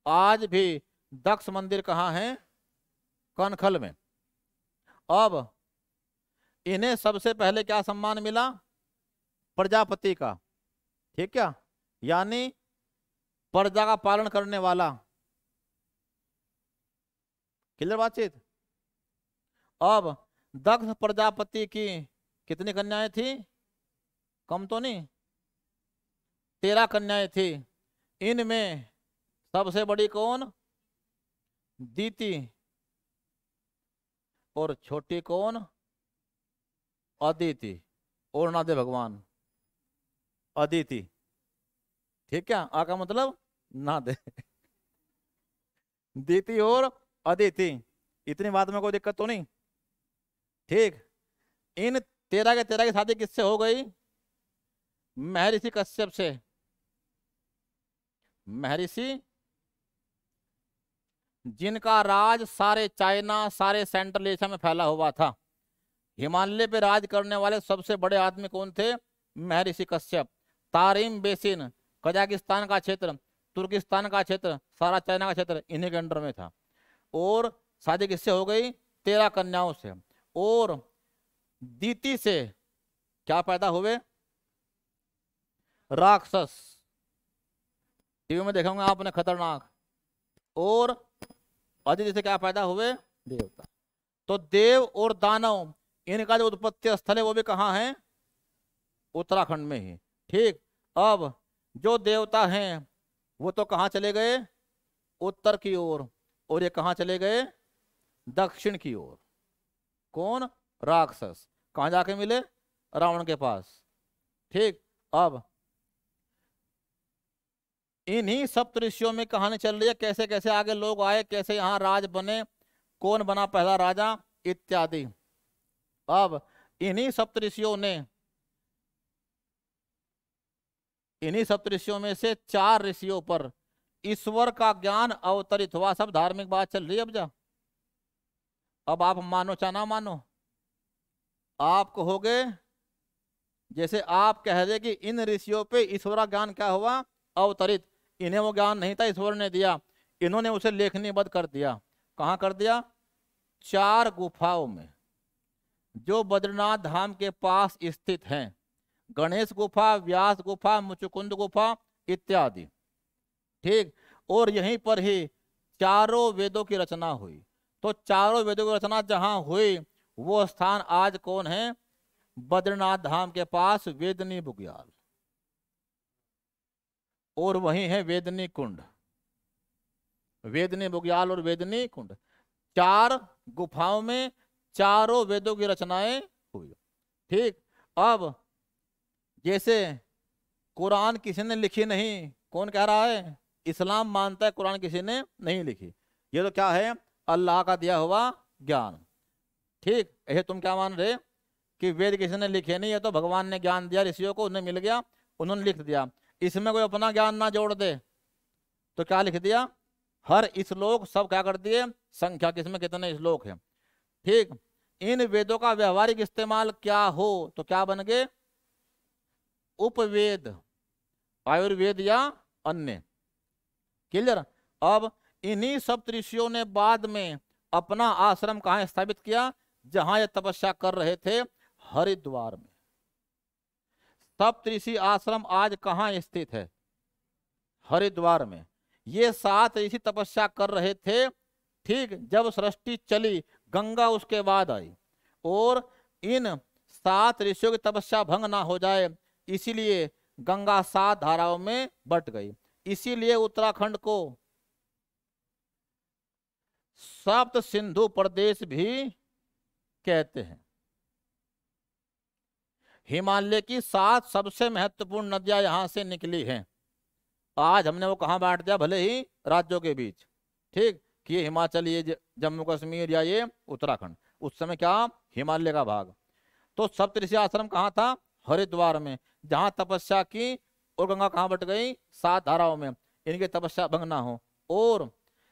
आज भी दक्ष मंदिर कहाँ है? कनखल में। अब इन्हें सबसे पहले क्या सम्मान मिला? प्रजापति का। ठीक है, यानी प्रजा का पालन करने वाला। क्लियर बातचीत। अब दक्ष प्रजापति की कितनी कन्याएं थी? कम तो नहीं, 13 कन्याएं थी। इनमें सबसे बड़ी कौन? दीति। और छोटी कौन? अदिति। और ना दे भगवान, अदिति। ठीक है, आ का मतलब ना दे। दीति और अदिति। इतनी बात में कोई दिक्कत तो नहीं? ठीक। इन 13 के 13 की शादी किससे हो गई? महर्षि कश्यप से। महर्षि जिनका राज सारे चाइना, सारे सेंट्रल एशिया में फैला हुआ था। हिमालय पे राज करने वाले सबसे बड़े आदमी कौन थे? महर्षि कश्यप। तारिम बेसिन, कजाकिस्तान का क्षेत्र, तुर्किस्तान का क्षेत्र, सारा चाइना का क्षेत्र इन्हीं के अंडर में था। और शादी किससे हो गई? 13 कन्याओं से। और दीति से क्या पैदा हुए? राक्षस। टीवी में देखा होंगे आपने, खतरनाक। और अदिति से क्या पैदा हुए? देवता। तो देव और दानव, इनका जो उत्पत्ति स्थल है वो भी कहाँ है? उत्तराखंड में ही। ठीक। अब जो देवता हैं वो तो कहाँ चले गए? उत्तर की ओर। और ये कहाँ चले गए? दक्षिण की ओर। कौन? राक्षस। कहाँ जाके मिले? रावण के पास। ठीक। अब इन्हीं सप्तऋषियों में कहानी चल रही है, कैसे कैसे आगे लोग आए, कैसे यहाँ राज बने, कौन बना पहला राजा इत्यादि। अब इन्हीं सप्तऋषियों में से 4 ऋषियों पर ईश्वर का ज्ञान अवतरित हुआ। सब धार्मिक बात चल रही है। अब आप मानो चाहे ना मानो, आप कहोगे जैसे आप कह रहे कि इन ऋषियों पे ईश्वर का ज्ञान क्या हुआ? अवतरित। इन्हें वो ज्ञान नहीं था, ईश्वर ने दिया, इन्होंने उसे लेखनीबद्ध कर दिया। कहाँ कर दिया? 4 गुफाओं में जो बद्रीनाथ धाम के पास स्थित हैं। गणेश गुफा, व्यास गुफा, मुचुकुंद गुफा इत्यादि। ठीक। और यहीं पर ही चारों वेदों की रचना हुई। तो चारों वेदों की रचना जहां हुई वो स्थान आज कौन है? बद्रीनाथ धाम के पास वेदनी बुग्याल। और वहीं है वेदनी कुंड। वेदनी बुग्याल और वेदनी कुंड, 4 गुफाओं में चारों वेदों की रचनाएं हुई। ठीक। अब जैसे कुरान किसी ने लिखी नहीं, कौन कह रहा है? इस्लाम मानता है कुरान किसी ने नहीं लिखी। ये तो क्या है? अल्लाह का दिया हुआ ज्ञान। ठीक। ऐसे तुम क्या मान रहे कि वेद किसी ने लिखे नहीं है, तो भगवान ने ज्ञान दिया ऋषियों को, उन्हें मिल गया, उन्होंने लिख दिया। इसमें कोई अपना ज्ञान ना जोड़ दे तो क्या लिख दिया? हर श्लोक सब क्या कर दिए? संख्या, किसमें कितने श्लोक हैं। ठीक। इन वेदों का व्यवहारिक इस्तेमाल क्या हो तो क्या बन गए? उपवेद, आयुर्वेद या अन्य। क्लियर। अब इन्हीं सप्तऋषियों ने बाद में अपना आश्रम कहाँ स्थापित किया? जहां ये तपस्या कर रहे थे, हरिद्वार में। सप्तऋषि आश्रम आज कहाँ स्थित है? हरिद्वार में। ये 7 ऋषि तपस्या कर रहे थे। ठीक। जब सृष्टि चली, गंगा उसके बाद आई, और इन 7 ऋषियों की तपस्या भंग ना हो जाए इसीलिए गंगा 7 धाराओं में बट गई। इसीलिए उत्तराखंड को सप्त सिंधु प्रदेश भी कहते हैं। हिमालय की 7 सबसे महत्वपूर्ण नदियां यहां से निकली हैं। आज हमने वो कहां बांट दिया, भले ही राज्यों के बीच। ठीक। कि ये हिमाचल, ये जम्मू कश्मीर या ये उत्तराखंड, उस समय क्या हिमालय का भाग। तो सप्तऋषि आश्रम कहाँ था? हरिद्वार में, जहां तपस्या की। और गंगा कहाँ बट गई? 7 धाराओं में। इनकी तपस्या भंग ना हो। और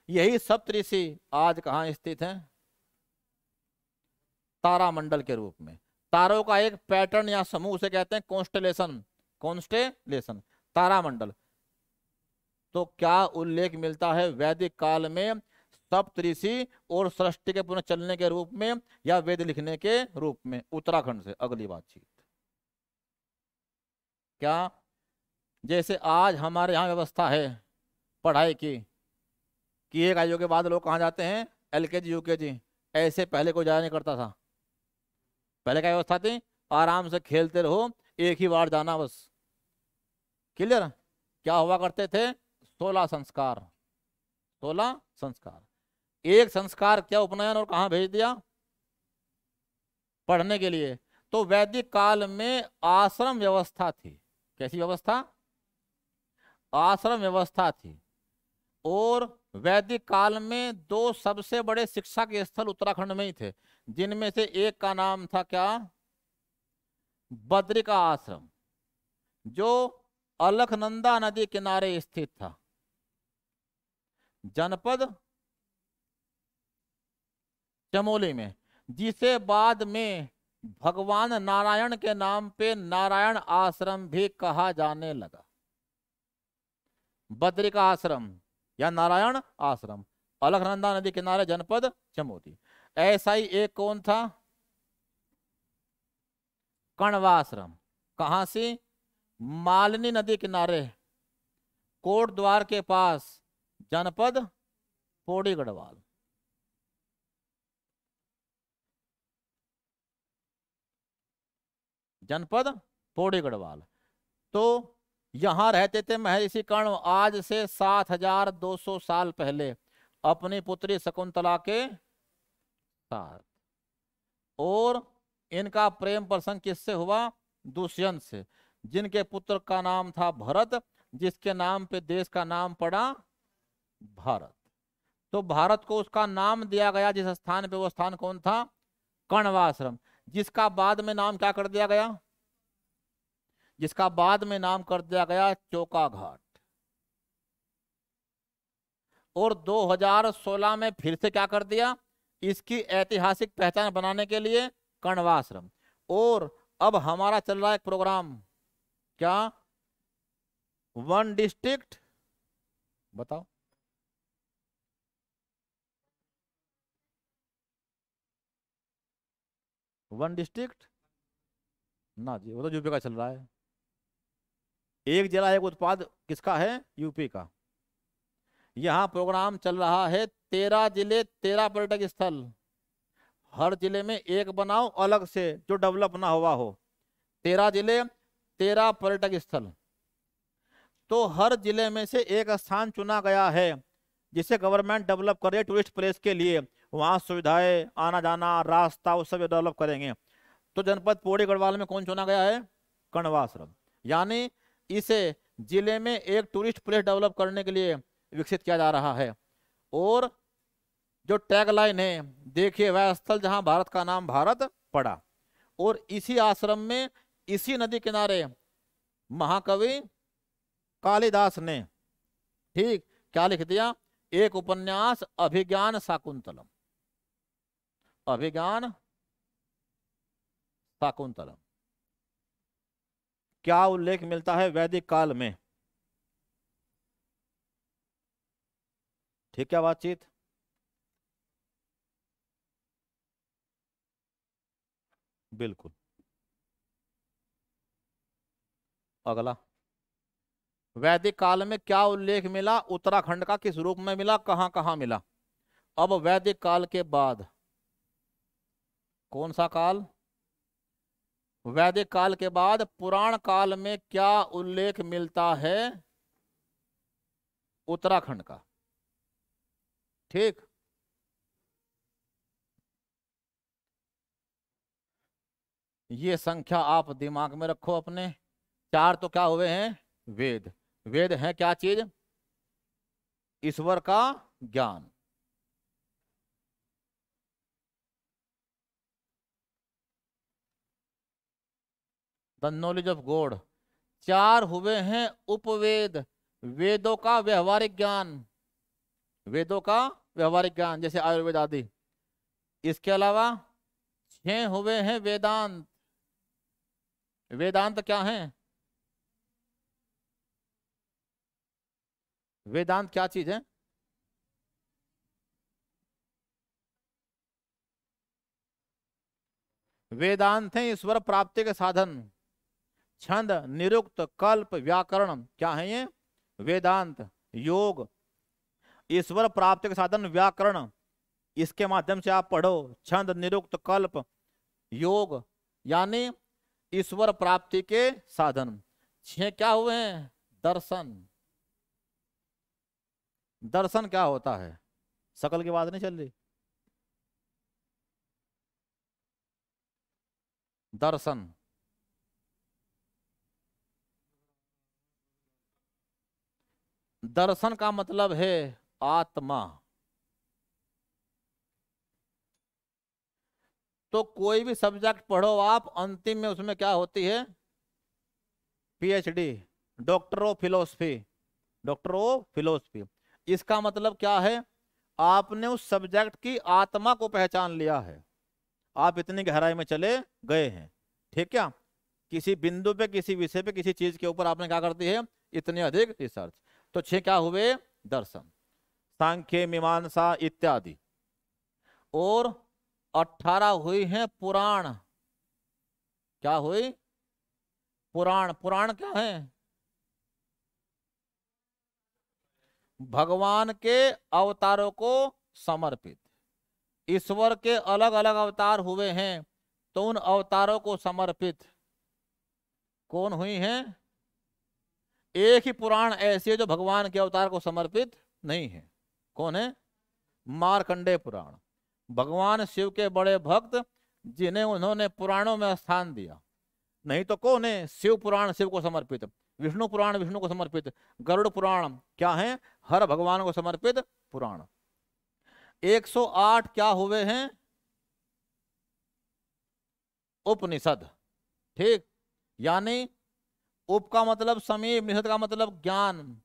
यही सप्तऋषि आज कहाँ स्थित हैं? तारामंडल के रूप में। तारों का एक पैटर्न या समूह से कहते हैं कॉन्स्टेलेशन। कॉन्स्टेलेशन, तारामंडल। तो क्या उल्लेख मिलता है वैदिक काल में सप्तऋषि और सृष्टि के पुनः चलने के रूप में या वेद लिखने के रूप में? उत्तराखंड से अगली बातचीत। क्या जैसे आज हमारे यहाँ व्यवस्था है पढ़ाई की कि एक आयु के बाद लोग कहाँ जाते हैं? LKG UKG। ऐसे पहले कोई जाया नहीं करता था। पहले क्या व्यवस्था थी? आराम से खेलते रहो, एक ही बार जाना बस। क्लियर। क्या हुआ करते थे? 16 संस्कार। 16 संस्कार। एक संस्कार क्या उपनयन, और कहाँ भेज दिया? पढ़ने के लिए। तो वैदिक काल में आश्रम व्यवस्था थी। कैसी व्यवस्था? आश्रम व्यवस्था थी। और वैदिक काल में 2 सबसे बड़े शिक्षा के स्थल उत्तराखंड में ही थे, जिनमें से एक का नाम था क्या? बद्रिका आश्रम, जो अलकनंदा नदी किनारे स्थित था। जनपद चमोली में, जिसे बाद में भगवान नारायण के नाम पे नारायण आश्रम भी कहा जाने लगा। बद्रिका आश्रम या नारायण आश्रम। अलकनंदा नदी किनारे जनपद चमोली। ऐसा ही एक कौन था, कण्वाश्रम, कहां से, मालिनी नदी किनारे कोट द्वार के पास, जनपद पौड़ी गढ़वाल। जनपद पौड़ी गढ़वाल। तो यहां रहते थे महर्षि कर्ण आज से 7200 साल पहले अपनी पुत्री शकुंतला के साथ। और इनका प्रेम प्रसंग किससे हुआ, दुष्यंत से, जिनके पुत्र का नाम था भरत, जिसके नाम पे देश का नाम पड़ा भारत। तो भारत को उसका नाम दिया गया जिस स्थान पे, वो स्थान कौन था, कण्वाश्रम, जिसका बाद में नाम क्या कर दिया गया, जिसका बाद में नाम कर दिया गया चोका घाट। और 2016 में फिर से क्या कर दिया, इसकी ऐतिहासिक पहचान बनाने के लिए कण्वाश्रम। और अब हमारा चल रहा है एक प्रोग्राम, क्या, वन डिस्ट्रिक्ट, बताओ, वन डिस्ट्रिक्ट ना जी, वो तो यूपी का चल रहा है। एक जिला एक उत्पाद किसका है, यूपी का। यहाँ प्रोग्राम चल रहा है 13 जिले 13 पर्यटक स्थल, हर जिले में एक बनाओ अलग से जो डेवलप ना हुआ हो। 13 जिले 13 पर्यटक स्थल। तो हर जिले में से एक स्थान चुना गया है जिसे गवर्नमेंट डेवलप करे टूरिस्ट प्लेस के लिए, वहां सुविधाएं, आना जाना, रास्ता, वो सब डेवलप करेंगे। तो जनपद पौड़ी गढ़वाल में कौन चुना गया है, कण्वाश्रम। यानी इसे जिले में एक टूरिस्ट प्लेस डेवलप करने के लिए विकसित किया जा रहा है। और जो टैगलाइन है, देखिए, वह स्थल जहां भारत का नाम भारत पड़ा। और इसी आश्रम में, इसी नदी किनारे महाकवि कालिदास ने, ठीक, क्या लिख दिया, एक उपन्यास अभिज्ञान शाकुंतलम। अभिज्ञान शाकुंतलम क्या उल्लेख मिलता है वैदिक काल में, ठीक है बातचीत। बिल्कुल। अगला, वैदिक काल में क्या उल्लेख मिला, उत्तराखंड का किस रूप में मिला, कहां कहां मिला। अब वैदिक काल के बाद कौन सा काल, वैदिक काल के बाद पुराण काल में क्या उल्लेख मिलता है, उत्तराखंड का, ठीक। ये संख्या आप दिमाग में रखो अपने। 4 तो क्या हुए हैं, वेद। वेद है क्या चीज, ईश्वर का ज्ञान। The knowledge of God. 4 हुए हैं उपवेद, वेदों का व्यवहारिक ज्ञान, वेदों का व्यवहारिक ज्ञान जैसे आयुर्वेद आदि। इसके अलावा 6 हुए हैं वेदांत। वेदांत क्या है, वेदांत क्या चीज है, वेदांत है ईश्वर प्राप्ति के साधन। छंद, निरुक्त, कल्प, व्याकरण, क्या है ये, वेदांत। योग, ईश्वर प्राप्ति के साधन व्याकरण, इसके माध्यम से आप पढ़ो। छंद, निरुक्त, कल्प, योग, यानी ईश्वर प्राप्ति के साधन। 6 क्या हुए हैं, दर्शन। दर्शन क्या होता है, शकल की बात नहीं चल रही, दर्शन। दर्शन का मतलब है आत्मा। तो कोई भी सब्जेक्ट पढ़ो आप, अंतिम में उसमें क्या होती है, PhD, doctor of philosophy, doctor of philosophy. इसका मतलब क्या है, आपने उस सब्जेक्ट की आत्मा को पहचान लिया है, आप इतनी गहराई में चले गए हैं, ठीक क्या, किसी बिंदु पे, किसी विषय पे, किसी चीज के ऊपर आपने क्या कर दी है, इतनी अधिक रिसर्च। तो 6 क्या हुए, दर्शन। सांख्य, मीमांसा इत्यादि। और 18 हुई हैं पुराण। क्या हुई? पुराण। पुराण क्या है? भगवान के अवतारों को समर्पित। ईश्वर के अलग अलग अवतार हुए हैं, तो उन अवतारों को समर्पित कौन हुई हैं? एक ही पुराण ऐसी है जो भगवान के अवतार को समर्पित नहीं है। कौन है? मार्कंडेय पुराण। भगवान शिव के बड़े भक्त जिन्हें उन्होंने पुराणों में स्थान दिया। नहीं तो कौन है? शिव पुराण शिव को समर्पित, विष्णु पुराण विष्णु को समर्पित, गरुड़ पुराण क्या है? हर भगवान को समर्पित पुराण। 108 क्या हुए हैं? उपनिषद। ठीक, यानी उप का मतलब समीप, निषद का मतलब ज्ञान।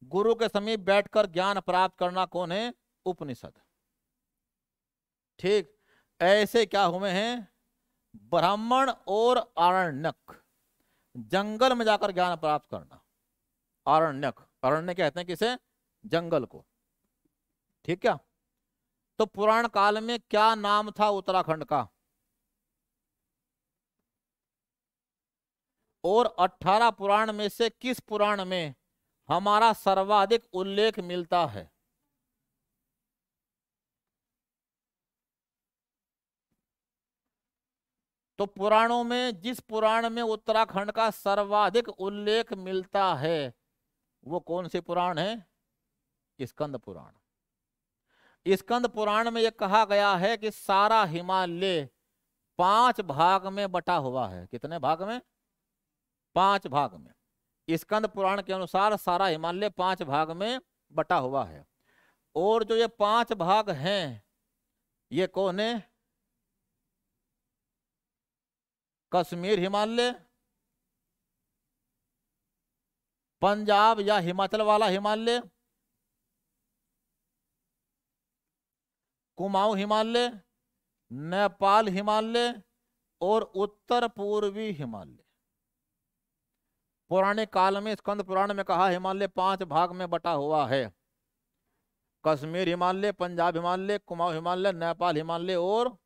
गुरु के समीप बैठकर ज्ञान प्राप्त करना कौन है? उपनिषद। ठीक, ऐसे क्या हुए हैं? ब्राह्मण और आरण्यक, जंगल में जाकर ज्ञान प्राप्त करना। आरण्यक, अरण्य कहते हैं किसे? जंगल को। ठीक है। तो पुराण काल में क्या नाम था उत्तराखंड का? और 18 पुराण में से किस पुराण में हमारा सर्वाधिक उल्लेख मिलता है? तो पुराणों में जिस पुराण में उत्तराखंड का सर्वाधिक उल्लेख मिलता है वो कौन से पुराण है? स्कंद पुराण। स्कंद पुराण में यह कहा गया है कि सारा हिमालय 5 भाग में बटा हुआ है। कितने भाग में? 5 भाग में। स्कंद पुराण के अनुसार सारा हिमालय 5 भाग में बटा हुआ है। और जो ये 5 भाग हैं ये कौन है? कश्मीर हिमालय, पंजाब या हिमाचल वाला हिमालय, कुमाऊं हिमालय, नेपाल हिमालय और उत्तर पूर्वी हिमालय। पुराने काल में स्कंद पुराण में कहा हिमालय 5 भाग में बटा हुआ है। कश्मीर हिमालय, पंजाब हिमालय, कुमाऊं हिमालय, नेपाल हिमालय और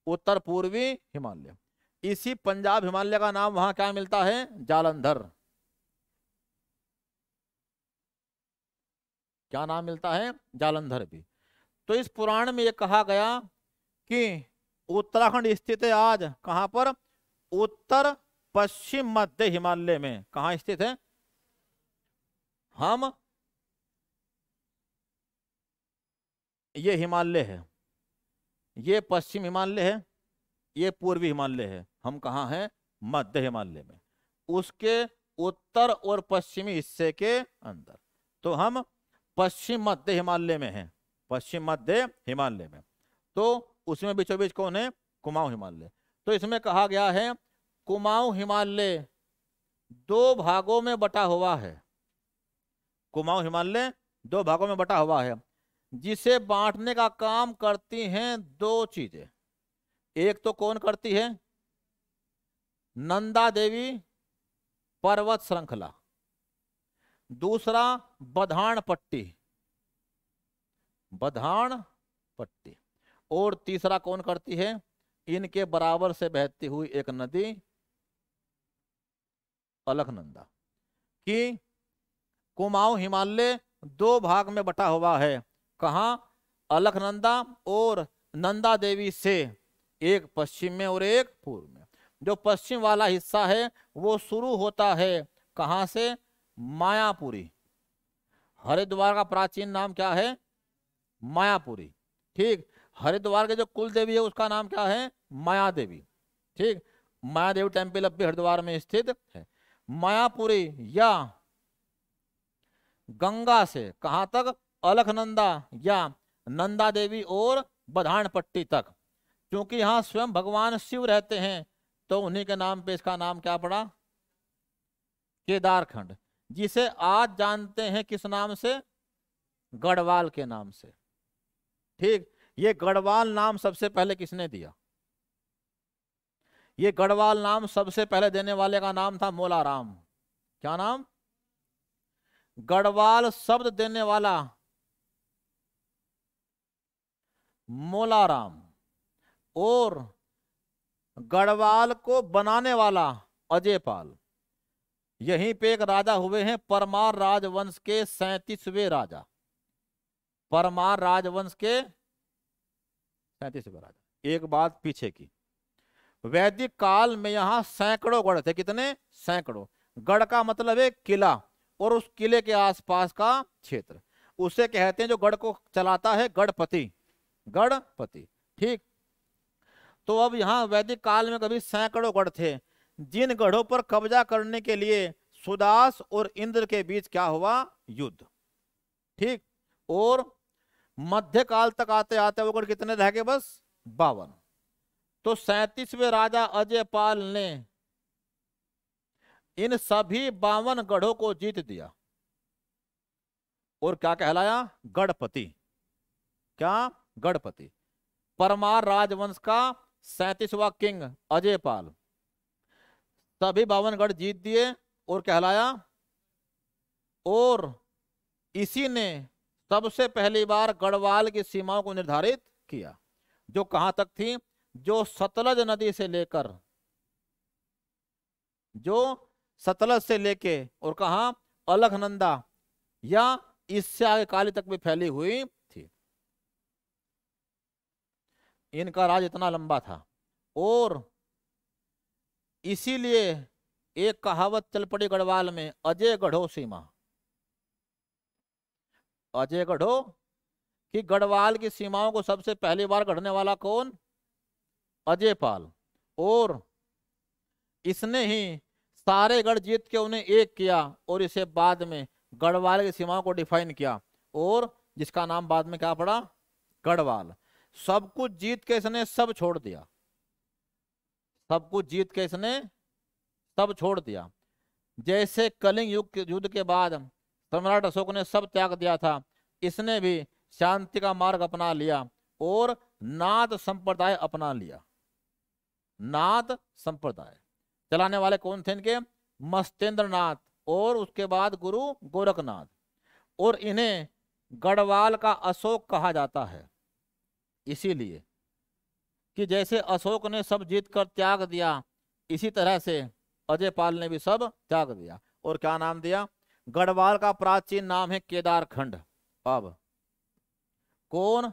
उत्तर पूर्वी हिमालय। इसी पंजाब हिमालय का नाम वहां क्या मिलता है? जालंधर। क्या नाम मिलता है? जालंधर भी। तो इस पुराण में यह कहा गया कि उत्तराखंड स्थित है आज कहां पर? उत्तर पश्चिम मध्य हिमालय में। कहां स्थित है? हम ये हिमालय है, ये पश्चिम हिमालय है, ये पूर्वी हिमालय है। हम कहाँ हैं? मध्य हिमालय में, उसके उत्तर और पश्चिमी हिस्से के अंदर। तो हम पश्चिम मध्य हिमालय में हैं, पश्चिम मध्य हिमालय में। तो उसमें बीचों बीच कौन है? कुमाऊं हिमालय। तो इसमें कहा गया है कुमाऊं हिमालय 2 भागों में बटा हुआ है। कुमाऊं हिमालय 2 भागों में बटा हुआ है, जिसे बांटने का काम करती हैं 2 चीजें। एक तो कौन करती है? नंदा देवी पर्वत श्रृंखला, दूसरा बधान पट्टी, बधान पट्टी, और तीसरा कौन करती है? इनके बराबर से बहती हुई एक नदी अलकनंदा। कि कुमाऊं हिमालय 2 भाग में बटा हुआ है। कहाँ? अलकनंदा और नंदा देवी से, एक पश्चिम में और एक पूर्व में। जो पश्चिम वाला हिस्सा है वो शुरू होता है कहां से? मायापुरी। हरिद्वार का प्राचीन नाम क्या है? मायापुरी। ठीक, हरिद्वार के जो कुल देवी है उसका नाम क्या है? माया देवी। ठीक, माया देवी टेम्पल अब भी हरिद्वार में स्थित है। मायापुरी या गंगा से कहां तक? अलकनंदा या नंदा देवी और बधान पट्टी तक। क्योंकि यहां स्वयं भगवान शिव रहते हैं तो उन्हीं के नाम पे इसका नाम क्या पड़ा? केदारखंड, जिसे आज जानते हैं किस नाम से? गढ़वाल के नाम से। ठीक, ये गढ़वाल नाम सबसे पहले किसने दिया? ये गढ़वाल नाम सबसे पहले देने वाले का नाम था मोलाराम। क्या नाम? गढ़वाल शब्द देने वाला मोलाराम, और गढ़वाल को बनाने वाला अजयपाल। यहीं पे एक राजा हुए हैं परमार राजवंश के 37वें राजा, परमार राजवंश के 37वें राजा। एक बात पीछे की, वैदिक काल में यहाँ सैकड़ों गढ़ थे। कितने? सैकड़ों। गढ़ का मतलब है किला, और उस किले के आसपास का क्षेत्र, उसे कहते हैं, जो गढ़ को चलाता है, गढ़पति। गढ़पति, ठीक। तो अब यहाँ वैदिक काल में कभी सैकड़ों गढ़ थे, जिन गढ़ों पर कब्जा करने के लिए सुदास और इंद्र के बीच क्या हुआ? युद्ध, ठीक। और मध्यकाल तक आते आते वो गढ़ कितने रह गए? बस 52। तो 37वें राजा अजयपाल ने इन सभी 52 गढ़ों को जीत दिया और क्या कहलाया? गढ़पति। क्या? गढ़पति। परमार राजवंश का 37वां किंग अजयपाल सभी 52 गढ़ जीत दिए और कहलाया। और इसी ने सबसे पहली बार गढ़वाल की सीमाओं को निर्धारित किया, जो कहां तक थी? जो सतलज नदी से लेकर, जो सतलज से लेके और कहा अलकनंदा या इससे आगे काली तक भी फैली हुई थी। इनका राज इतना लंबा था। और इसीलिए एक कहावत चल पड़ी गढ़वाल में, अजय गढ़ो सीमा। अजय गढ़ो कि गढ़वाल की सीमाओं को सबसे पहली बार गढ़ने वाला कौन? अजयपाल। और इसने ही सारे गढ़ जीत के उन्हें एक किया और इसे बाद में गढ़वाल की सीमाओं को डिफाइन किया, और जिसका नाम बाद में क्या पड़ा? गढ़वाल। सब कुछ जीत के इसने सब छोड़ दिया, सब कुछ जीत के इसने सब छोड़ दिया। जैसे कलिंग युद्ध के बाद सम्राट अशोक ने सब त्याग दिया था, इसने भी शांति का मार्ग अपना लिया और नाथ संप्रदाय अपना लिया। नाथ संप्रदाय चलाने वाले कौन थे इनके? मस्तेंद्र नाथ, और उसके बाद गुरु गोरखनाथ। और इन्हें गढ़वाल का अशोक कहा जाता है, इसीलिए कि जैसे अशोक ने सब जीत कर त्याग दिया, इसी तरह से अजयपाल ने भी सब त्याग दिया। और क्या नाम दिया? गढ़वाल का प्राचीन नाम है केदारखंड। अब कौन?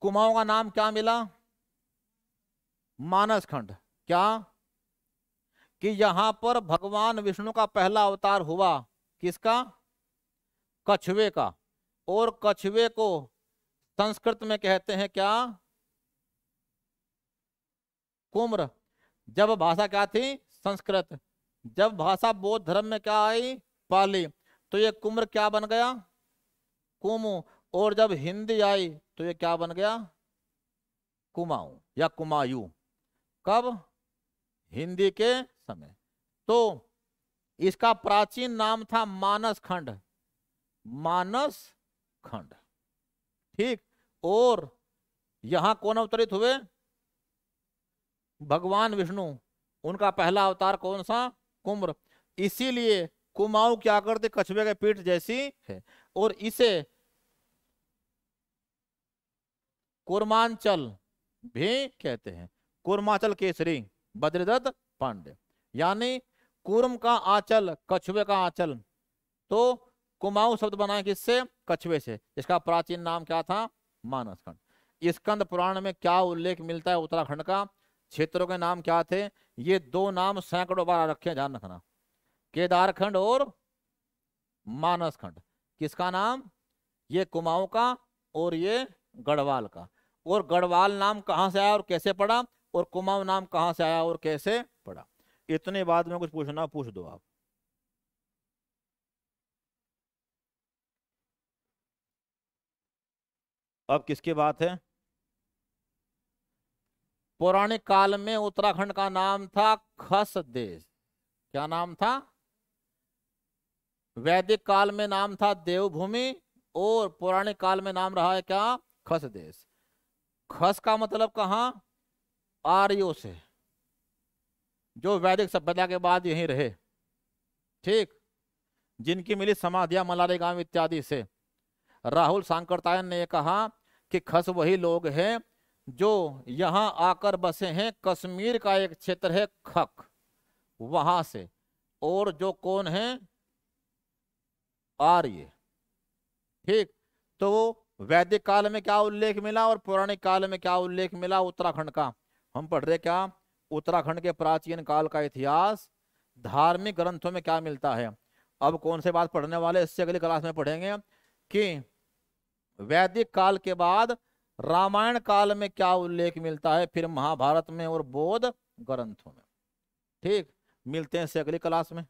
कुमाऊं का नाम क्या मिला? मानसखंड। क्या? कि यहां पर भगवान विष्णु का पहला अवतार हुआ। किसका? कछुए का। और कछुए को संस्कृत में कहते हैं क्या? कुम्र। जब भाषा क्या थी? संस्कृत। जब भाषा बौद्ध धर्म में क्या आई? पाली। तो ये कुम्र क्या बन गया? कुमु। और जब हिंदी आई तो ये क्या बन गया? कुमाऊं या कुमायूं। कब? हिंदी के समय। तो इसका प्राचीन नाम था मानस खंड। मानस खंड, ठीक। और यहां कौन अवतरित हुए? भगवान विष्णु। उनका पहला अवतार कौन सा? कुम्र। इसीलिए कुमाऊं क्या करते? कछुए के पीठ जैसी है। और इसे कुर्मांचल भी कहते हैं। कुर्माचल केसरी बद्रीदत्त पांडे, यानी कुर्म का आंचल, कछुए का आंचल। तो कुमाऊं शब्द बना किससे? कछुए से। इसका प्राचीन नाम क्या था? मानसखंड। स्कंद पुराण में क्या उल्लेख मिलता है उत्तराखंड का? क्षेत्रों के नाम क्या थे? ये दो नाम सैकड़ों बार रखे, ध्यान रखना। केदारखंड और मानसखंड। किसका नाम? ये कुमाऊं का और ये गढ़वाल का। और गढ़वाल नाम कहां से आया और कैसे पड़ा? और कुमाऊं नाम कहां से आया और कैसे पड़ा? इतने बाद में कुछ पूछना पूछ दो आप। अब किसकी बात है? पौराणिक काल में उत्तराखंड का नाम था खस देश। क्या नाम था? वैदिक काल में नाम था देवभूमि, और पौराणिक काल में नाम रहा है क्या? खस देश। खस का मतलब कहां? आर्यों से, जो वैदिक सभ्यता के बाद यहीं रहे, ठीक। जिनकी मिली समाधियां मलारी गांव इत्यादि से। राहुल सांकृत्यायन ने कहा कि खस वही लोग हैं जो यहां आकर बसे हैं, कश्मीर का एक क्षेत्र है खक, वहां से। और जो कौन है, आर्य। ठीक, तो वैदिक काल में क्या उल्लेख मिला और पौराणिक काल में क्या उल्लेख मिला उत्तराखंड का? हम पढ़ रहे क्या, उत्तराखंड के प्राचीन काल का इतिहास, धार्मिक ग्रंथों में क्या मिलता है। अब कौन से बात पढ़ने वाले, इससे अगली क्लास में पढ़ेंगे कि वैदिक काल के बाद रामायण काल में क्या उल्लेख मिलता है, फिर महाभारत में और बौद्ध ग्रंथों में। ठीक, मिलते हैं इससे अगली क्लास में।